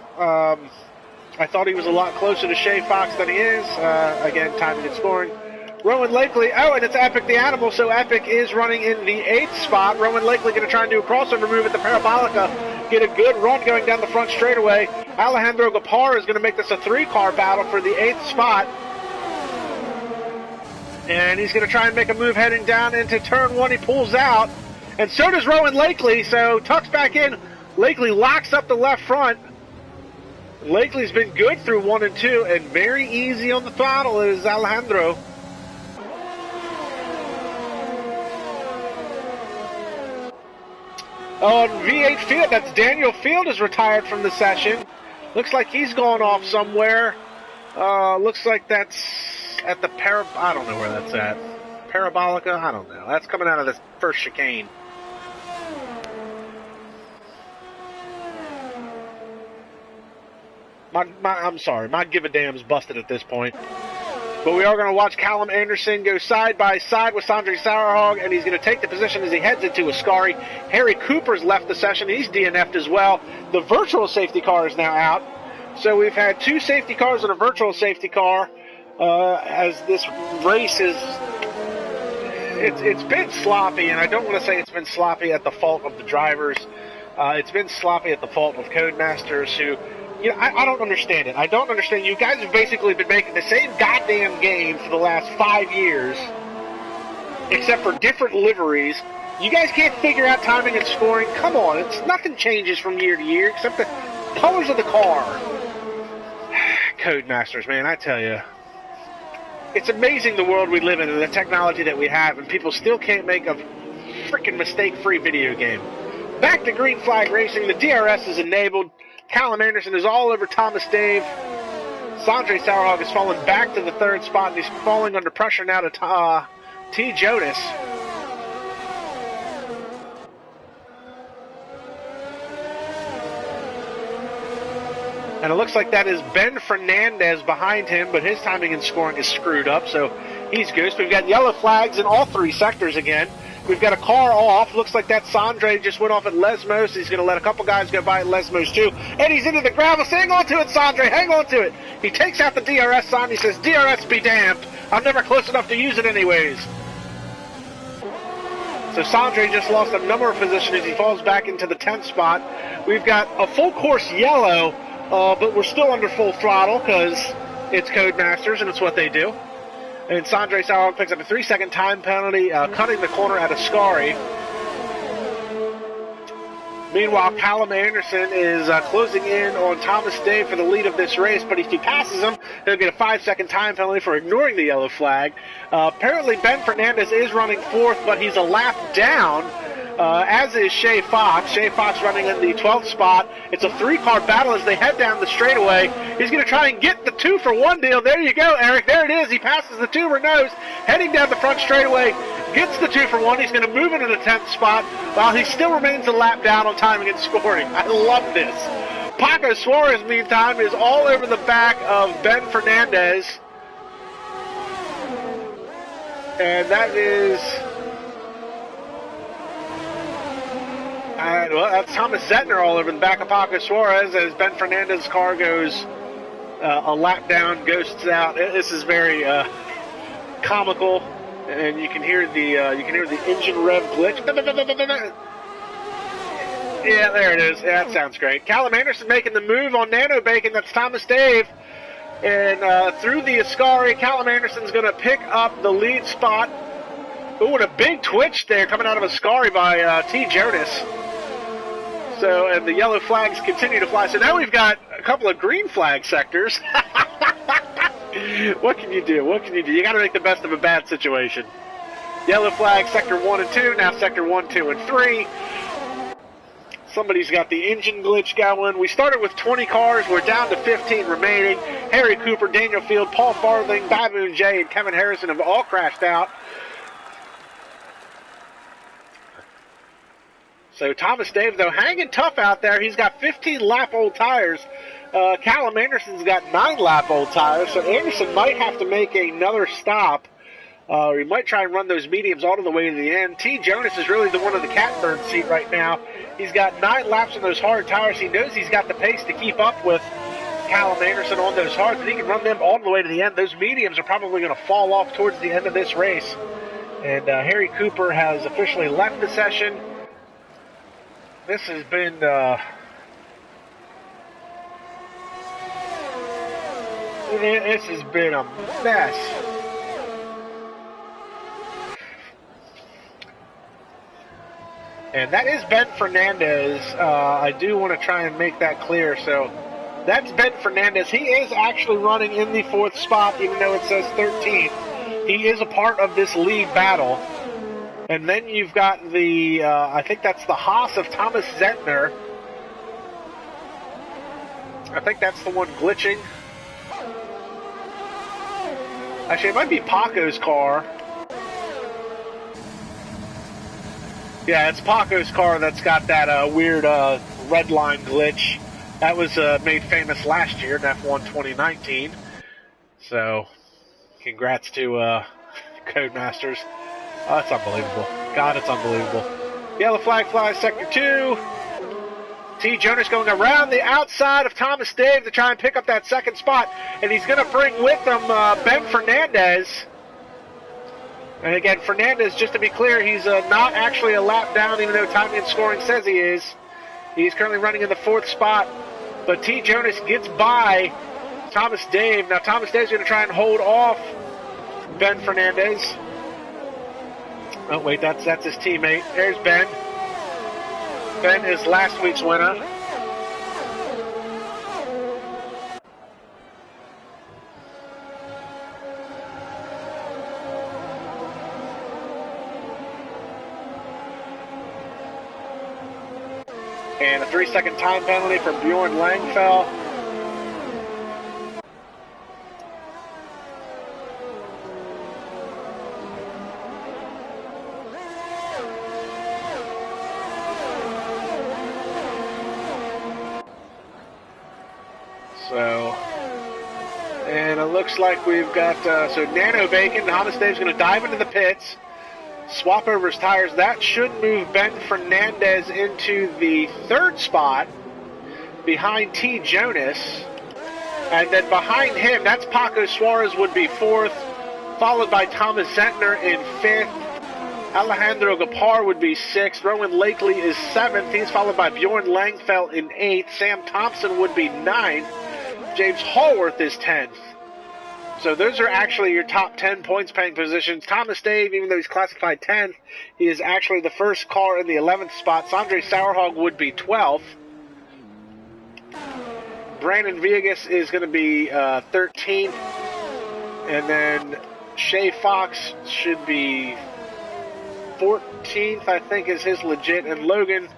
I thought he was a lot closer to Shay Fox than he is. Again, timing and scoring. Rowan Lakely, oh, and it's Epic the Animal, so Epic is running in the 8th spot. Rowan Lakely going to try and do a crossover move at the Parabolica, get a good run going down the front straightaway. Alejandro Gapar is going to make this a 3-car battle for the 8th spot. And he's going to try and make a move heading down into turn 1. He pulls out, and so does Rowan Lakely, so tucks back in. Lakely locks up the left front. Lakely's been good through 1 and 2, and very easy on the throttle is Alejandro. On V8 Field, that's Daniel Field is retired from the session. Looks like he's gone off somewhere. Looks like that's at the I don't know where that's at. Parabolica? I don't know. That's coming out of the first chicane. I'm sorry. My give a damn's busted at this point. But we are going to watch Callum Anderson go side by side with Sandre Sauerhog, and he's going to take the position as he heads into Ascari. Harry Cooper's left the session. He's DNF'd as well. The virtual safety car is now out. So we've had 2 safety cars and a virtual safety car as this race is... It's been sloppy, and I don't want to say it's been sloppy at the fault of the drivers. It's been sloppy at the fault of Codemasters who... You know, I don't understand it. I don't understand. You guys have basically been making the same goddamn game for the last 5 years, except for different liveries. You guys can't figure out timing and scoring. Come on, nothing changes from year to year except the colors of the car. Codemasters, man, I tell you. It's amazing the world we live in and the technology that we have, and people still can't make a freaking mistake-free video game. Back to Green Flag Racing. The DRS is enabled. Callum Anderson is all over Thomas Dave. Sandre Sauerhog has fallen back to the 3rd spot, and he's falling under pressure now to T. Jonas. And it looks like that is Ben Fernandez behind him, but his timing and scoring is screwed up, so he's goosed. We've got yellow flags in all 3 sectors again. We've got a car off. Looks like that Sandre just went off at Lesmos. He's going to let a couple guys go by at Lesmos too. And he's into the gravel. Hang on to it, Sandre. Hang on to it. He takes out the DRS sign. He says, DRS be damned. I'm never close enough to use it anyways. So Sandre just lost a number of positions as he falls back into the 10th spot. We've got a full course yellow, but we're still under full throttle because it's Codemasters and it's what they do. And Sandre Sauerhog picks up a 3-second time penalty, cutting the corner at Ascari. Meanwhile, Callum Anderson is closing in on Thomas Dave for the lead of this race, but if he passes him, he'll get a 5-second time penalty for ignoring the yellow flag. Apparently, Ben Fernandez is running 4th, but he's a lap down, as is Shay Fox. Shay Fox running in the 12th spot. It's a 3-car battle as they head down the straightaway. He's going to try and get the 2-for-1 deal. There you go, Eric. There it is. He passes the tuber nose, heading down the front straightaway, gets the 2-for-1. He's going to move into the 10th spot while he still remains a lap down on timing and scoring. I love this. Paco Suarez, meantime, is all over the back of Ben Fernandez. And that is... well, that's Thomas Zettner all over the back of Paco Suarez as Ben Fernandez's car goes a lap down, ghosts out. This is very comical, and you can hear the engine rev glitch. Yeah, there it is. Yeah, that sounds great. Callum Anderson making the move on Nano Bacon. That's Thomas Dave, and through the Ascari, Callum Anderson's going to pick up the lead spot. Ooh, and a big twitch there coming out of Ascari by T. Jonas. So, and the yellow flags continue to fly. So now we've got a couple of green flag sectors. What can you do? What can you do? You got to make the best of a bad situation. Yellow flag, sector 1 and 2. Now sector 1, 2, and 3. Somebody's got the engine glitch going. We started with 20 cars. We're down to 15 remaining. Harry Cooper, Daniel Field, Paul Farthing, Baboon J, and Kevin Harrison have all crashed out. So Thomas Dave, though, hanging tough out there. He's got 15-lap-old tires. Callum Anderson's got 9-lap-old tires, so Anderson might have to make another stop. He might try and run those mediums all the way to the end. T. Jonas is really the one in the catbird seat right now. He's got 9 laps on those hard tires. He knows he's got the pace to keep up with Callum Anderson on those hards, and he can run them all the way to the end. Those mediums are probably going to fall off towards the end of this race. And Harry Cooper has officially left the session. This has been this has been a mess. And that is Ben Fernandez. I do want to try and make that clear. So that's Ben Fernandez. He is actually running in the 4th spot, even though it says 13th. He is a part of this lead battle. And then you've got the, I think that's the Haas of Thomas Zentner. I think that's the one glitching. Actually, it might be Paco's car. Yeah, it's Paco's car that's got that weird red line glitch. That was made famous last year in F1 2019. So, congrats to Codemasters. Oh, it's unbelievable. God, it's unbelievable. Yellow flag flies sector 2. T. Jonas going around the outside of Thomas Dave to try and pick up that 2nd spot. And he's going to bring with him Ben Fernandez. And again, Fernandez, just to be clear, he's not actually a lap down, even though timing and scoring says he is. He's currently running in the 4th spot. But T. Jonas gets by Thomas Dave. Now, Thomas Dave's going to try and hold off Ben Fernandez. Oh, wait, that's his teammate. There's Ben. Ben is last week's winner. And a 3-second time penalty from Bjorn Langfell. So, and it looks like we've got, so Nano Bacon, Thomas Dave's going to dive into the pits, swap over his tires. That should move Ben Fernandez into the 3rd spot behind T. Jonas. And then behind him, that's Paco Suarez would be 4th, followed by Thomas Zentner in 5th. Alejandro Gapar would be 6th. Rowan Lakely is 7th. He's followed by Bjorn Langfell in 8th. Sam Thompson would be 9th. James Hallworth is 10th. So those are actually your top 10 points paying positions. Thomas Dave, even though he's classified 10th, he is actually the first car in the 11th spot. Sandre Sauerhog would be 12th. Brandon Villegas is going to be 13th. And then Shay Fox should be 14th, I think, is his legit. And Logan,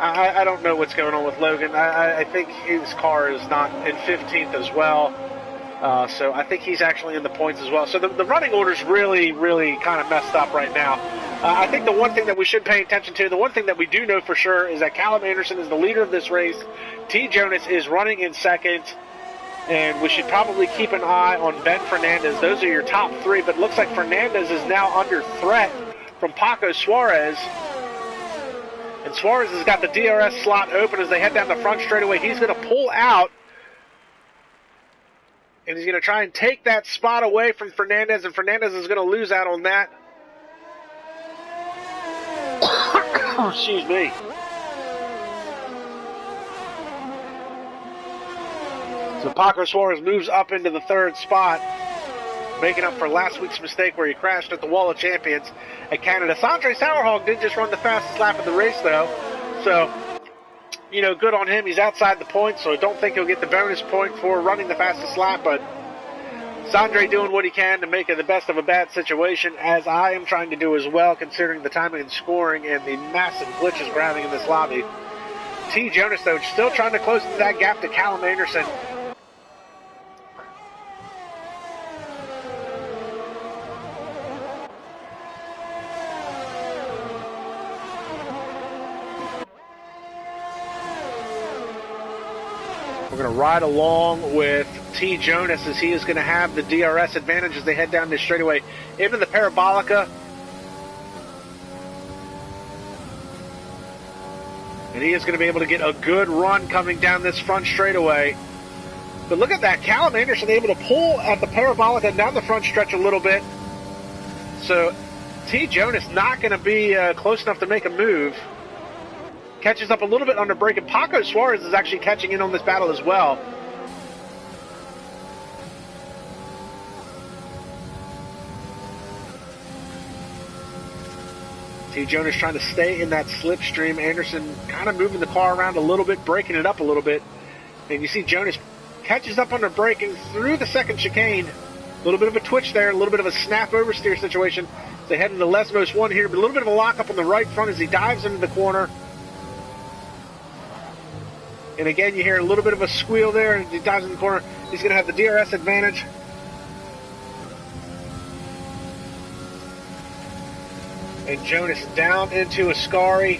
I don't know what's going on with Logan. I think his car is not in 15th as well. So I think he's actually in the points as well. So the running order's really, really kind of messed up right now. I think the one thing that we should pay attention to, the one thing that we do know for sure, is that Callum Anderson is the leader of this race. T. Jonas is running in 2nd. And we should probably keep an eye on Ben Fernandez. Those are your top 3. But it looks like Fernandez is now under threat from Paco Suarez. And Suarez has got the DRS slot open as they head down the front straightaway. He's going to pull out. And he's going to try and take that spot away from Fernandez. And Fernandez is going to lose out on that. Excuse me. So Paco Suarez moves up into the 3rd spot. making up for last week's mistake where he crashed at the Wall of Champions at Canada. Sandre Sauerhog did just run the fastest lap of the race, though. So, you know, good on him. He's outside the points, so I don't think he'll get the bonus point for running the fastest lap, but Sandre doing what he can to make it the best of a bad situation, as I am trying to do as well, considering the timing and scoring and the massive glitches we're having in this lobby. T. Jonas, though, still trying to close that gap to Callum Anderson. We're going to ride along with T. Jonas, as he is going to have the DRS advantage as they head down this straightaway into the Parabolica. And he is going to be able to get a good run coming down this front straightaway. But look at that, Callum Anderson able to pull at the Parabolica down the front stretch a little bit. So T. Jonas not going to be close enough to make a move. Catches up a little bit under brake, and Paco Suarez is actually catching in on this battle as well. T. Jonas trying to stay in that slipstream. Anderson kind of moving the car around a little bit, breaking it up a little bit. And you see Jonas catches up under braking through the second chicane. A little bit of a twitch there, a little bit of a snap oversteer situation. They head into Lesmos 1 here, but a little bit of a lockup on the right front as he dives into the corner. And again, you hear a little bit of a squeal there, and he dives in the corner. He's going to have the DRS advantage. And Jonas down into Ascari.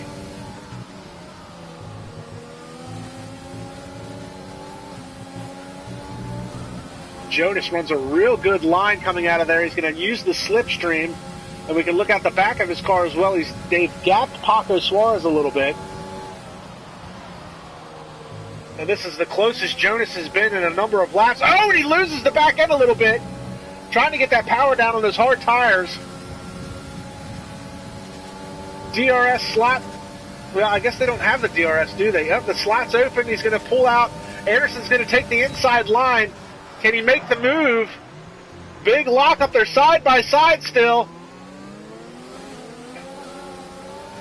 Jonas runs a real good line coming out of there. He's going to use the slipstream, and we can look out the back of his car as well. They've gapped Paco Suarez a little bit. And this is the closest Jonas has been in a number of laps. Oh, and he loses the back end a little bit. Trying to get that power down on those hard tires. DRS slot. Well, I guess they don't have the DRS, do they? Yep, the slot's open. He's going to pull out. Anderson's going to take the inside line. Can he make the move? Big lock up there, side by side still.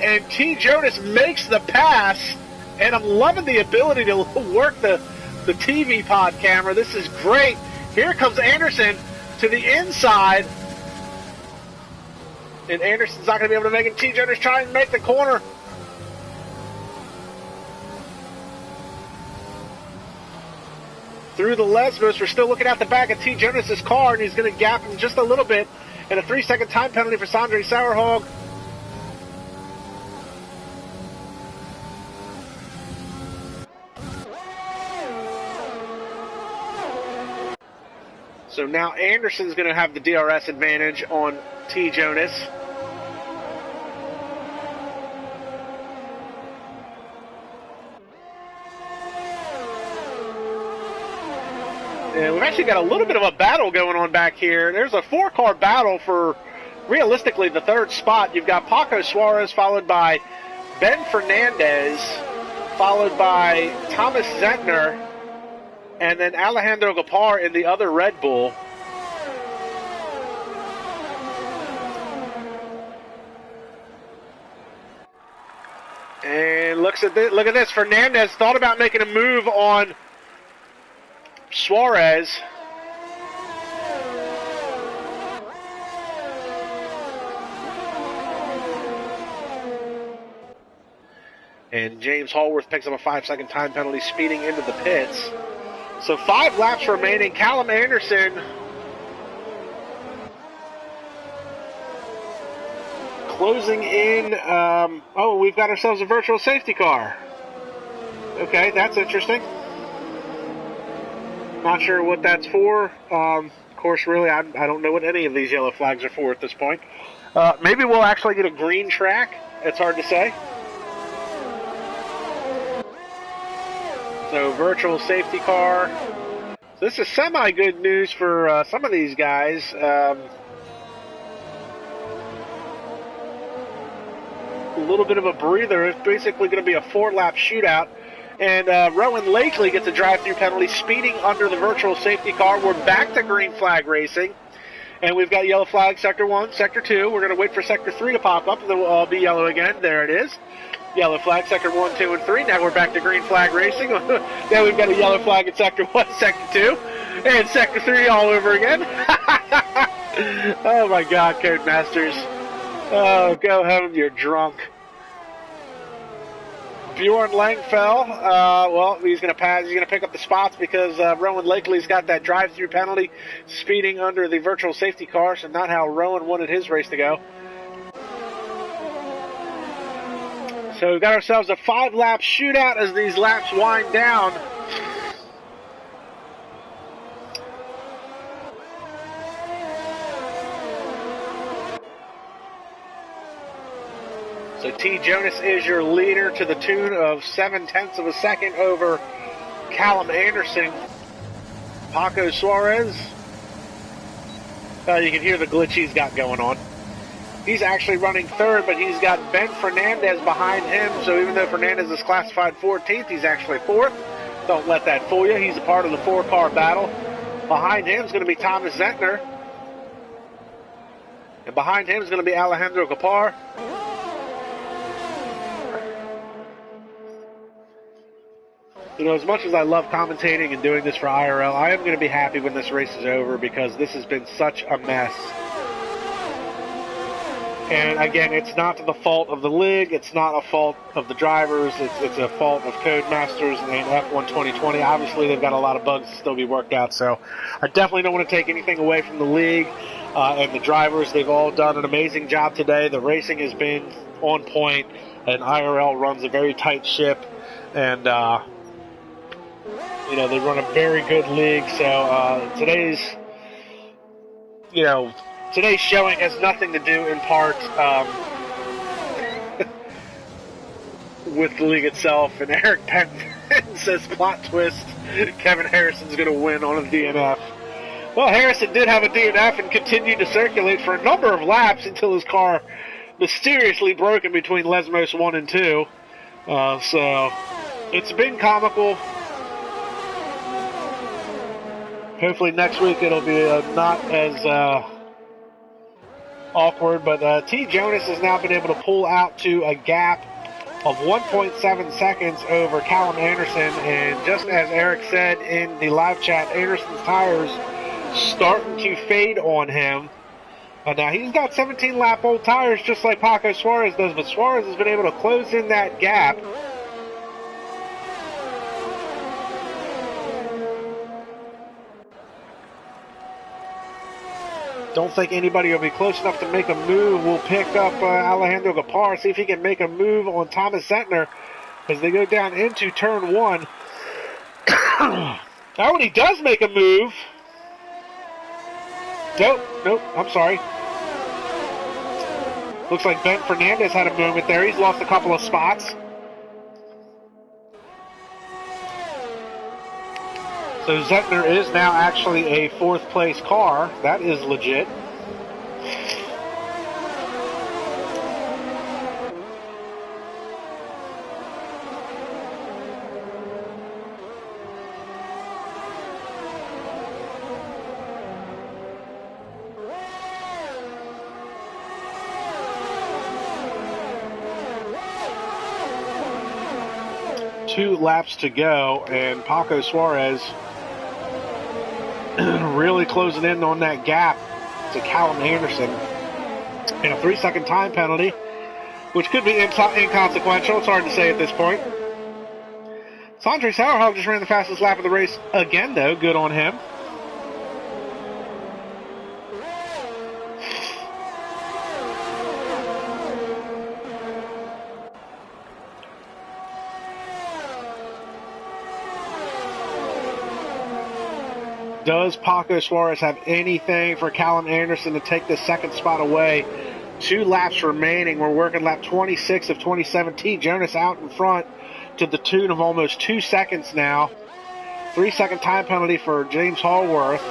And T. Jonas makes the pass. And I'm loving the ability to work the TV pod camera. This is great. Here comes Anderson to the inside. And Anderson's not going to be able to make it. T. Jonas trying to make the corner. Through the Lesmos, we're still looking at the back of T. Jonas' car, and he's going to gap him just a little bit. And a 3-second time penalty for Sandre Sauerhog. So now Anderson's going to have the DRS advantage on T. Jonas. And we've actually got a little bit of a battle going on back here. There's a 4-car battle for, realistically, the third spot. You've got Paco Suarez, followed by Ben Fernandez, followed by Thomas Zentner, and then Alejandro Gapar in the other Red Bull. And look at this. Fernandez thought about making a move on Suarez. And James Hallworth picks up a 5-second time penalty, speeding into the pits. So 5 laps remaining. Callum Anderson closing in. Oh, we've got ourselves a virtual safety car. Okay, that's interesting. Not sure what that's for. Of course, really, I don't know what any of these yellow flags are for at this point. Maybe we'll actually get a green track. It's hard to say. So, virtual safety car. So this is semi-good news for some of these guys. A little bit of a breather. It's basically going to be a 4-lap shootout. And Rowan Lakely gets a drive-through penalty, speeding under the virtual safety car. We're back to green flag racing. And we've got yellow flag, Sector 1, Sector 2. We're going to wait for Sector 3 to pop up, and then we'll all be yellow again. There it is. Yellow flag, Sector 1, 2, and 3. Now we're back to green flag racing. Now we've got a yellow flag in Sector 1, Sector 2, and Sector 3 all over again. Oh my God, Codemasters. Oh, go home, you're drunk. Bjorn Langfell, well, he's going to pass. He's going to pick up the spots because Rowan Lakely's got that drive-through penalty, speeding under the virtual safety car, so not how Rowan wanted his race to go. So we've got ourselves a 5-lap shootout as these laps wind down. So T. Jonas is your leader to the tune of 0.7 of a second over Callum Anderson. Paco Suarez, you can hear the glitch he's got going on. He's actually running third, but he's got Ben Fernandez behind him. So even though Fernandez is classified 14th, he's actually 4th. Don't let that fool you. He's a part of the 4-car battle. Behind him is going to be Thomas Zentner. And behind him is going to be Alejandro Capar. You know, as much as I love commentating and doing this for IRL, I am going to be happy when this race is over because this has been such a mess. And again, it's not the fault of the league. It's not a fault of the drivers. It's a fault of Codemasters and F1 2020. Obviously, they've got a lot of bugs to still be worked out. So I definitely don't want to take anything away from the league and the drivers. They've all done an amazing job today. The racing has been on point, and IRL runs a very tight ship. And, you know, they run a very good league. So today's showing has nothing to do, in part, with the league itself. And Eric Penn says, plot twist, Kevin Harrison's going to win on a DNF. Well, Harrison did have a DNF and continued to circulate for a number of laps until his car mysteriously broke in between Lesmos 1 and 2. So it's been comical. Hopefully next week it'll be not as awkward, but T. Jonas has now been able to pull out to a gap of 1.7 seconds over Callum Anderson, and just as Eric said in the live chat, Anderson's tires starting to fade on him. Now he's got 17-lap old tires just like Paco Suarez does, but Suarez has been able to close in that gap. Don't think anybody will be close enough to make a move. We'll pick up Alejandro Capar, see if he can make a move on Thomas Zentner as they go down into turn 1. Now when he does make a move... Nope, I'm sorry. Looks like Ben Fernandez had a moment there. He's lost a couple of spots. So Zentner is now actually a 4th place car. That is legit. Two laps to go, and Paco Suarez really closing in on that gap to Callum Anderson. And a 3-second time penalty, which could be inconsequential. It's hard to say at this point. Sondre Sauerhog just ran the fastest lap of the race again, though. Good on him. Does Paco Suarez have anything for Callum Anderson to take the 2nd spot away? 2 laps remaining. We're working lap 26 of 2017. Jonas out in front to the tune of almost 2 seconds now. 3-second time penalty for James Hallworth.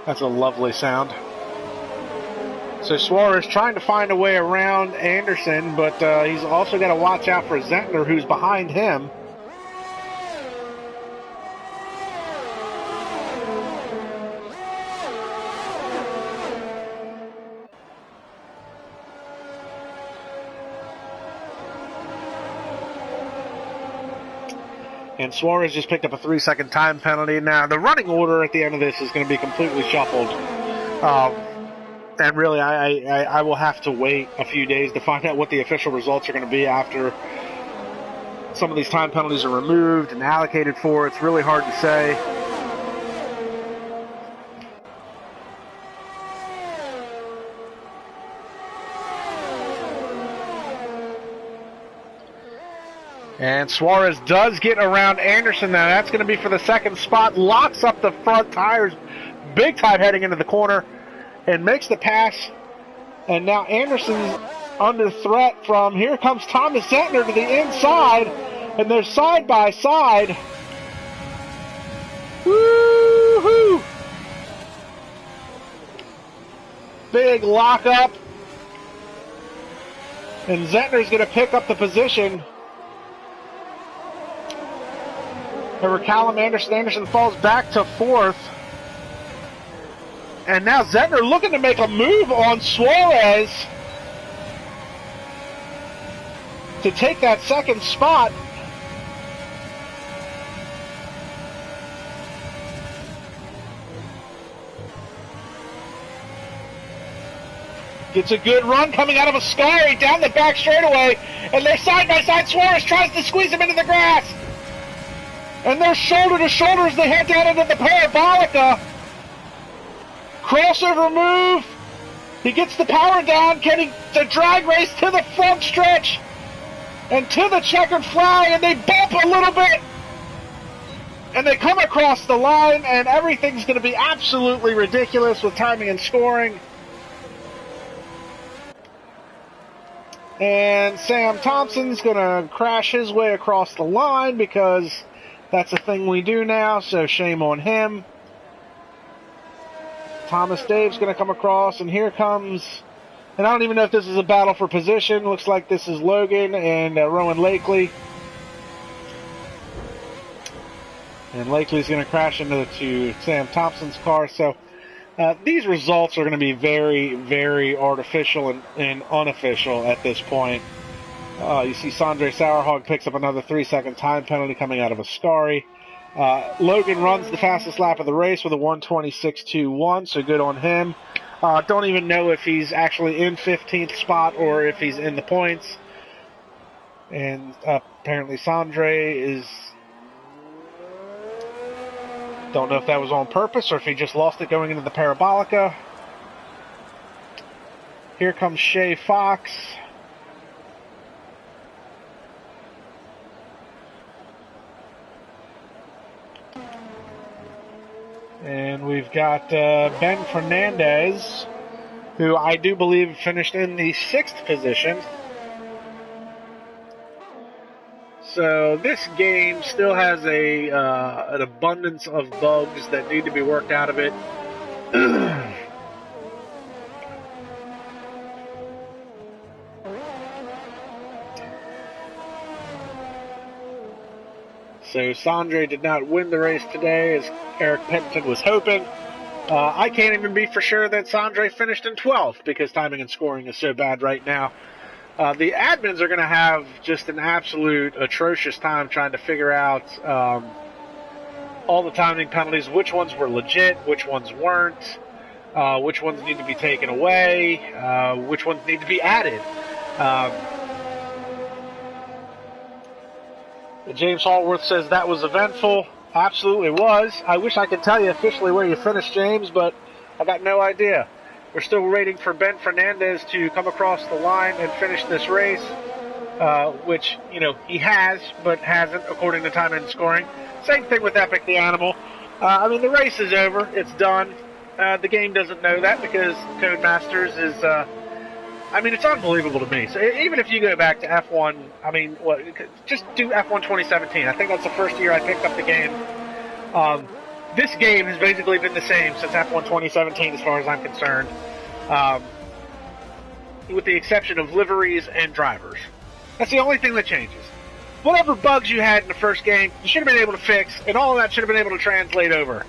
That's a lovely sound. So Suarez trying to find a way around Anderson, but he's also got to watch out for Zentner, who's behind him. And Suarez just picked up a 3-second time penalty. Now, the running order at the end of this is going to be completely shuffled. And really, I will have to wait a few days to find out what the official results are going to be after some of these time penalties are removed and allocated for. It's really hard to say. And Suarez does get around Anderson now. That's going to be for the second spot. Locks up the front tires big time heading into the corner and makes the pass. And now Anderson's under threat from, here comes Thomas Zentner to the inside. And they're side by side. Woo-hoo! Big lockup. And Zentner's going to pick up the position. Over Callum Anderson. Anderson falls back to fourth. And now Zentner looking to make a move on Suarez to take that second spot. Gets a good run coming out of Ascari down the back straightaway. And they're side by side. Suarez tries to squeeze him into the grass. And they're shoulder to shoulder as they head down into the Parabolica. Crossover move. He gets the power down, getting the drag race to the front stretch and to the checkered flag, and they bump a little bit. And they come across the line, and everything's going to be absolutely ridiculous with timing and scoring. And Sam Thompson's going to crash his way across the line because that's a thing we do now, so shame on him. Thomas Dave's going to come across, and here comes, and I don't even know if this is a battle for position. Looks like this is Logan and Rowan Lakely. And Lakely's going to crash into Sam Thompson's car. So these results are going to be very, very artificial and unofficial at this point. You see Sondre Sauerhog picks up another 3-second time penalty coming out of Ascari. Logan runs the fastest lap of the race with a 1:26.21, so good on him. Don't even know if he's actually in 15th spot or if he's in the points. And apparently Sondre is... Don't know if that was on purpose or if he just lost it going into the Parabolica. Here comes Shay Fox. And we've got Ben Fernandez, who I do believe finished in the 6th position. So this game still has an abundance of bugs that need to be worked out of it. So Sondre did not win the race today, as Eric Penton was hoping. I can't even be for sure that Sondre finished in 12th because timing and scoring is so bad right now. The admins are going to have just an absolute atrocious time trying to figure out all the timing penalties, which ones were legit, which ones weren't, which ones need to be taken away, which ones need to be added. James Hallworth says that was eventful. Absolutely was. I wish I could tell you officially where you finished, James, but I got no idea. We're still waiting for Ben Fernandez to come across the line and finish this race, which, you know, he has, but hasn't, according to time and scoring. Same thing with Epic the Animal. I mean, the race is over. It's done. The game doesn't know that because Codemasters is... I mean, it's unbelievable to me. So even if you go back to F1, I mean, just do F1 2017. I think that's the first year I picked up the game. This game has basically been the same since F1 2017 as far as I'm concerned. with the exception of liveries and drivers. That's the only thing that changes. Whatever bugs you had in the first game, you should have been able to fix, and all of that should have been able to translate over.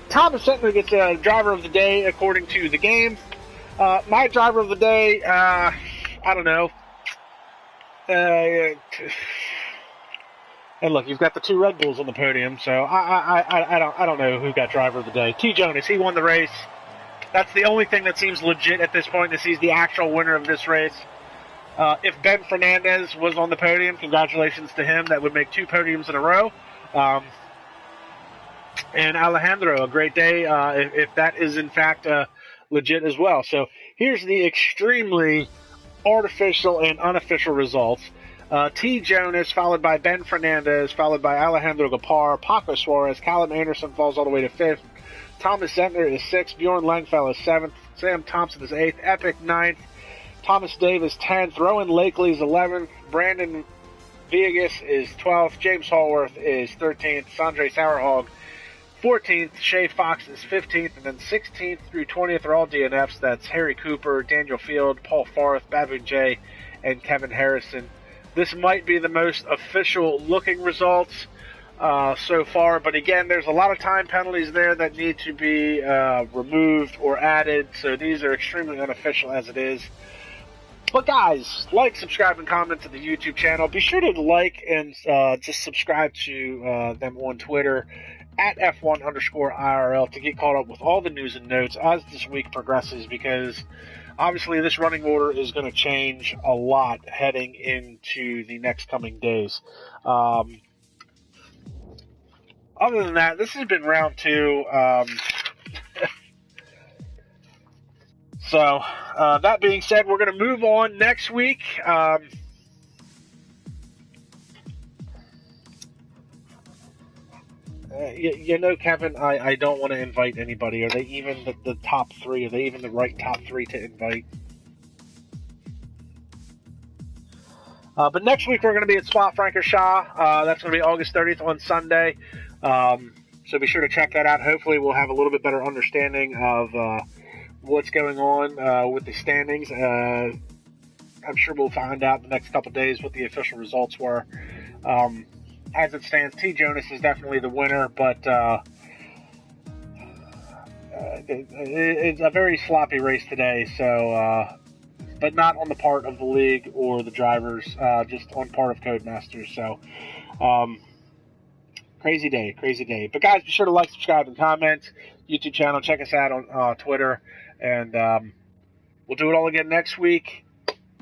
Thomas Sentner gets a driver of the day according to the game. My driver of the day, I don't know. And look, you've got the 2 Red Bulls on the podium, so I don't know who got driver of the day. T. Jonas, he won the race. That's the only thing that seems legit at this point, is he's the actual winner of this race. If Ben Fernandez was on the podium, congratulations to him. That would make 2 podiums in a row. And Alejandro, a great day, if that is in fact legit as well. So here's the extremely artificial and unofficial results. T. Jonas, followed by Ben Fernandez, followed by Alejandro Gapar, Paco Suarez, Callum Anderson falls all the way to 5th. Thomas Zentner is 6th, Bjorn Langfell is 7th, Sam Thompson is 8th, Epic 9th, Thomas Davis 10th, Rowan Lakely is 11th, Brandon Villegas is 12th, James Hallworth is 13th, Sanjay Sauerhog 14th, Shay Fox is 15th, and then 16th through 20th are all DNFs. That's Harry Cooper, Daniel Field, Paul Farth, Babu J, and Kevin Harrison. This might be the most official looking results so far, but again, there's a lot of time penalties there that need to be removed or added, so these are extremely unofficial as it is. But guys, like, subscribe, and comment to the YouTube channel. Be sure to like and just subscribe to them on Twitter at F1_IRL to get caught up with all the news and notes as this week progresses, because obviously this running order is going to change a lot heading into the next coming days. Other than that, this has been round 2. So, that being said, we're going to move on next week. You know, Kevin, I don't want to invite anybody. Are they even the top 3? Are they even the right top 3 to invite? But next week we're going to be at Spa-Francorchamps. That's going to be August 30th on Sunday. So be sure to check that out. Hopefully we'll have a little bit better understanding of what's going on with the standings. I'm sure we'll find out in the next couple of days what the official results were. As it stands, T. Jonas is definitely the winner, but it's a very sloppy race today, so but not on the part of the league or the drivers, just on part of Codemasters. So crazy day. But guys, be sure to like, subscribe, and comment. YouTube channel, check us out on Twitter, and we'll do it all again next week.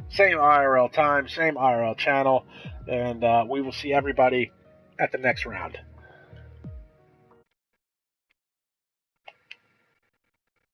Same IRL time, same IRL channel, and we will see everybody at the next round.